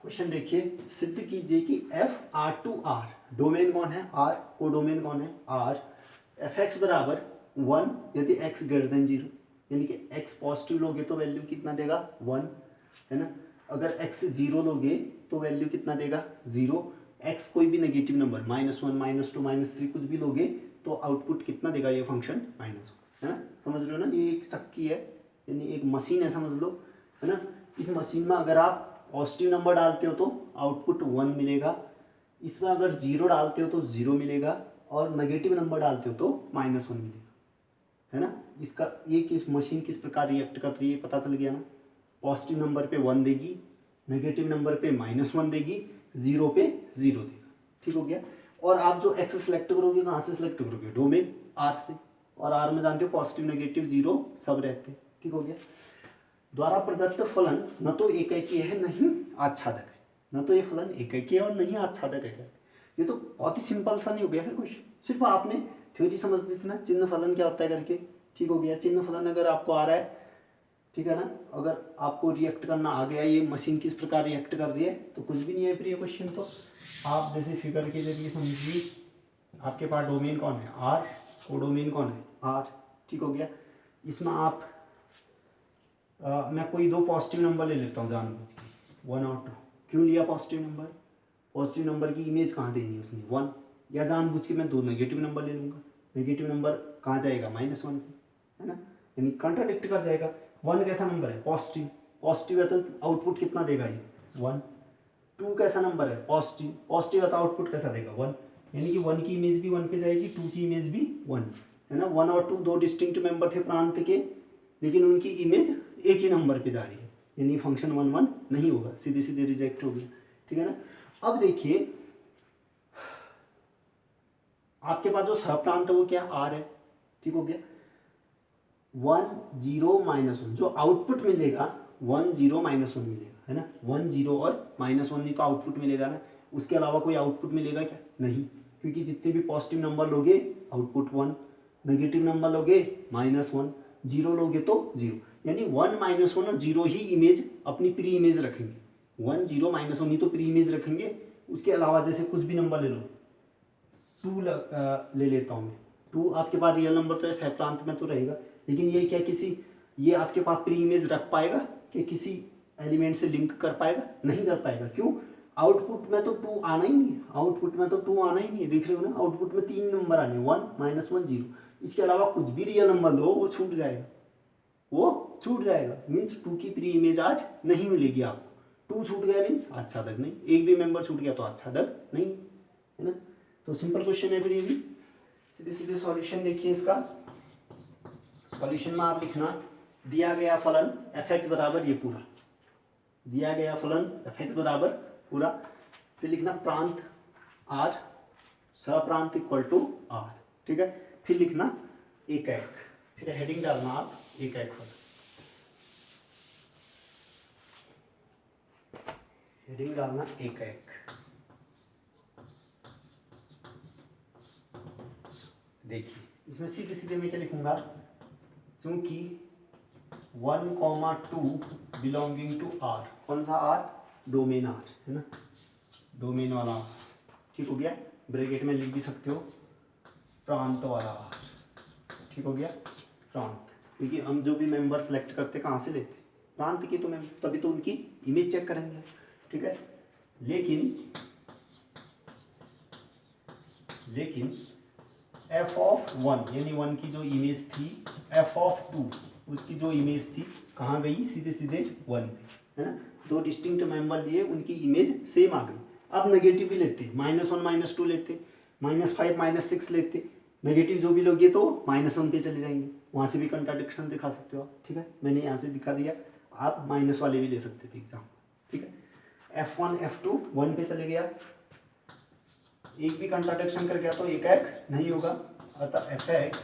क्वेश्चन देखिए, सिद्ध कीजिए कि f(r)(r) डोमेन कौन है, r, को डोमेन कौन है, r, f(x) बराबर 1 यदि x ग्रेटर देन 0, यानी कि x पॉजिटिव लोगे तो वैल्यू कितना देगा, 1, है ना। अगर x 0 लोगे तो वैल्यू कितना देगा, 0, एक्स कोई भी नेगेटिव नंबर -1 -2 -3 कुछ भी लोगे तो आउटपुट कितना देगा ये फंक्शन माइनस, है ना। समझ रहे हो ना, ये एक चक्की है यानी एक मशीन है समझ लो, है ना। इस मशीन में अगर आप पॉजिटिव नंबर डालते हो तो आउटपुट 1 मिलेगा, इसमें अगर 0 डालते हो तो 0 मिलेगा, और नेगेटिव नंबर डालते हो तो -1 मिलेगा, है ना। इसका ये किस मशीन किस प्रकार रिएक्ट कर रही है पता चल गया ना। पॉजिटिव नंबर पे 1 देगी, नेगेटिव नंबर पे -1 देगी, 0 पे 0 देगा, ठीक हो गया। और आप जो एक्स सेलेक्ट करोगे कहाँ से सेलेक्ट करोगे, डोमेन आर से, और आर में जानते हो पॉजिटिव नेगेटिव 0 सब रहते हैं, ठीक हो गया। द्वारा प्रदत्त फलन न तो एकैकीय है नहीं आच्छादक है, न तो ये फलन एकैकीय है और नहीं आच्छादक है। ये तो बहुत ही सिंपल सा नहीं हो गया फिर कुछ, सिर्फ आपने थ्योरी समझ ली थी ना, चिन्ह फलन क्या होता है करके, ठीक हो गया। चिन्ह फलन अगर आपको आ रहा है, ठीक है ना, अगर आपको रिएक्ट करना आ गया ये मशीन किस प्रकार रिएक्ट कर रही है तो कुछ भी नहीं है फिर ये क्वेश्चन। तो आप जैसे फिगर के जरिए समझिए, आपके पास डोमेन कौन है आर, कोडोमेन कौन है आर, ठीक हो गया। इसमें आप मैं कोई दो पॉजिटिव नंबर ले लेता हूँ जानबूझ के, 1 और 2। क्यों लिया पॉजिटिव नंबर, पॉजिटिव नंबर की इमेज कहाँ देनी है उसने 1, या जानबूझ के मैं 2 नेगेटिव नंबर ले लूँगा, नेगेटिव नंबर कहाँ जाएगा -1 पे, है ना, यानी कॉन्ट्राडिक्ट कर जाएगा। 1 कैसा नंबर है पॉजिटिव, पॉजिटिव है तो आउटपुट कितना देगा ये 1। 2 कैसा नंबर है पॉजिटिव, पॉजिटिव है तो आउटपुट कैसा देगा 1, यानी कि 1 की इमेज भी 1 पे जाएगी, 2 की इमेज भी 1, है ना। 1 और 2 दो डिस्टिंक्ट मेंबर थे प्रांत के, लेकिन उनकी इमेज एक ही नंबर पे जा रही है, यानी फंक्शन 1 1 नहीं होगा, सीधे सीधे रिजेक्ट हो गया, ठीक है ना। अब देखिए आपके पास जो सहप्रांत है वो क्या आर है, ठीक हो गया। 1 0 -1 जो आउटपुट मिलेगा 1 0 -1 मिलेगा, है ना। 1 0 और -1 नहीं तो आउटपुट मिलेगा ना, उसके अलावा कोई आउटपुट मिलेगा क्या, नहीं, क्योंकि जितने भी पॉजिटिव नंबर लोगे आउटपुट 1, नेगेटिव नंबर लोगे -1, 0 लोगे तो 0, यानी 1 -1 और 0 ही इमेज अपनी प्री इमेज रखेंगे, 1 0 -1 ही तो प्री इमेज रखेंगे। उसके अलावा जैसे कुछ भी नंबर ले लो, 2 ले लेता हूँ मैं, 2 आपके पास रियल नंबर तो है सहप्रांत में तो रहेगा, लेकिन ये क्या किसी ये आपके पास प्री इमेज रख पाएगा कि किसी एलिमेंट से लिंक कर पाएगा, नहीं कर पाएगा। क्यों, आउटपुट में तो 2 आना ही नहीं है, आउटपुट में तो 2 आना ही नहीं है, देख रहे हो ना, आउटपुट में 3 नंबर आने, 1 -1 0, इसके अलावा कुछ भी रियल नंबर लो वो छूट जाएगा, वो छूट जाएगा, मीन्स 2 की प्री इमेज आज नहीं मिलेगी आपको। 2 छूट गया मीन्स आच्छादक नहीं, एक भी मेंबर छूट गया तो आच्छादक नहीं, है ना। तो सिंपल क्वेश्चन है फिर ये भी, सीधे सीधे सॉल्यूशन देखिए इसका। सॉल्यूशन में आप लिखना दिया गया फलन f(x) बराबर ये पूरा, दिया गया फलन f(x) बराबर पूरा, फिर लिखना प्रांत r, सप्रांत इक्वल टू r, ठीक है। फिर लिखना एकैक, फिर हेडिंग डालना आप एकैक फलन, हेडिंग डालना एकैक। देखिए इसमें सीधे सीधे मैं क्या लिखूंगा, चूंकि 1, 2 बिलोंगिंग टू आर, कौन सा आर, डोमेन आर, है ना, डोमेन वाला आर, ठीक हो गया। ब्रैकेट में लिख भी सकते हो प्रांत वाला आर, ठीक हो गया, प्रांत, क्योंकि हम जो भी मेंबर सेलेक्ट करते कहाँ से लेते प्रांत की, तो मैं तभी तो उनकी इमेज चेक करेंगे, ठीक है। लेकिन f(1) यानी 1 की जो इमेज थी, f(2) उसकी जो इमेज थी कहाँ गई, सीधे सीधे 1 पे, है ना। दो डिस्टिंक्ट मेंबर लिए, उनकी इमेज सेम आ गई। अब नेगेटिव भी लेते, -1 -2 लेते, -5 -6 लेते, नेगेटिव जो भी लोगे तो -1 पे चले जाएंगे, वहाँ से भी कंट्राडिक्शन दिखा सकते हो आप, ठीक है। मैंने यहाँ से दिखा दिया, आप माइनस वाले भी ले सकते थे एग्जाम, ठीक है। f1 f2 1 पे चले गया, एक भी कंट्राडिक्शन कर गया तो एकैक नहीं होगा, अतः f(x)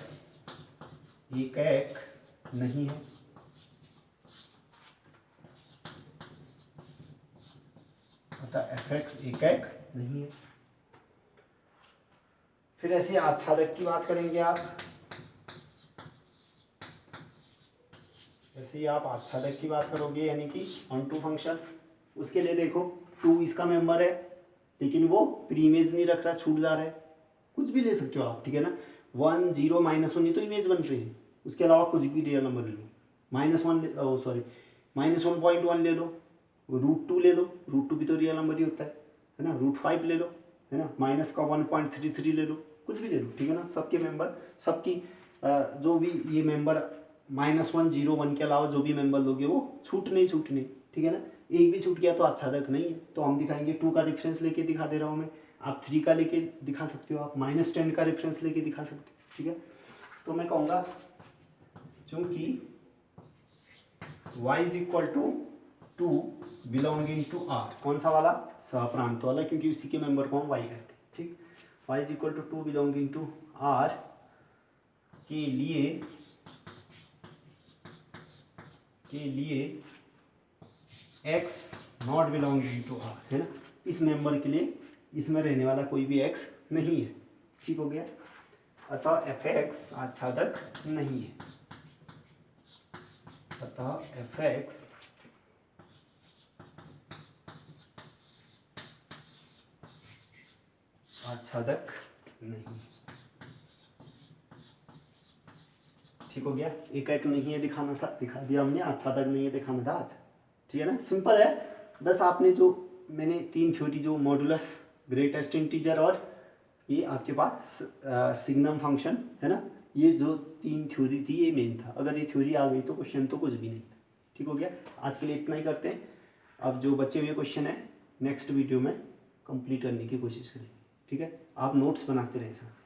एकैक नहीं है, अतः f(x) एकैक नहीं है। फिर ऐसे आच्छादक की बात करेंगे आप, ऐसे ही आप आच्छादक की बात करोगे, यानी कि ऑन टू फंक्शन, उसके लिए देखो 2 इसका मेंबर है, लेकिन वो प्री इमेज नहीं रख रहा, छूट जा रहा है, कुछ भी ले सकते हो आप, ठीक है ना। 1 0 -1 ये तो इमेज बन रही है, उसके अलावा कुछ भी रियल नंबर ले लो, -1 ले लो, √2 ले लो, √2 भी तो रियल नंबर ही होता है ना, √5 ले लो, है ना, माइनस का 1.33 ले लो, कुछ भी ले लो, ठीक है ना। सबके मेंबर, सबकी जो भी ये मेंबर -101 के अलावा जो भी मेंबर लोगे वो छूटने, ठीक है ना। एक भी छूट गया तो आच्छादक नहीं है, तो हम दिखाएंगे 2 का रेफरेंस लेके दिखा दे रहा हूँ मैं, आप 3 का लेके दिखा सकते हो, आप -10 का रेफरेंस लेके दिखा सकते हो, ठीक है। तो मैं कहूँगा चूंकि y is equal to 2 belonging to r, कौन सा वाला, सप्रांत वाला, क्योंकि उसी के मेंबर को हम y कहते हैं, ठीक। y is equal to 2 belonging to r के लिए x not belonging to r, है ना। इस मेंबर के लिए इसमें रहने वाला कोई भी x नहीं है, ठीक हो गया। अतः f(x) आच्छादक नहीं है, अतः f(x) आच्छादक नहीं, ठीक हो गया। एक नहीं है दिखाना था, दिखा दिया हमने, आच्छादक नहीं है दिखाना था आज, ठीक है ना। सिंपल है, बस आपने जो मैंने 3 थ्योरी, जो मॉडुलस, ग्रेटेस्ट इंटीजर और ये आपके पास सिग्नम फंक्शन, है ना, ये जो 3 थ्योरी थी ये मेन था। अगर ये थ्योरी आ गई तो क्वेश्चन तो कुछ भी नहीं था, ठीक हो गया। आज के लिए इतना ही करते हैं, अब जो बचे हुए क्वेश्चन है नेक्स्ट वीडियो में कंप्लीट करने की कोशिश करेंगे, ठीक है। आप नोट्स बनाते रहें साथ।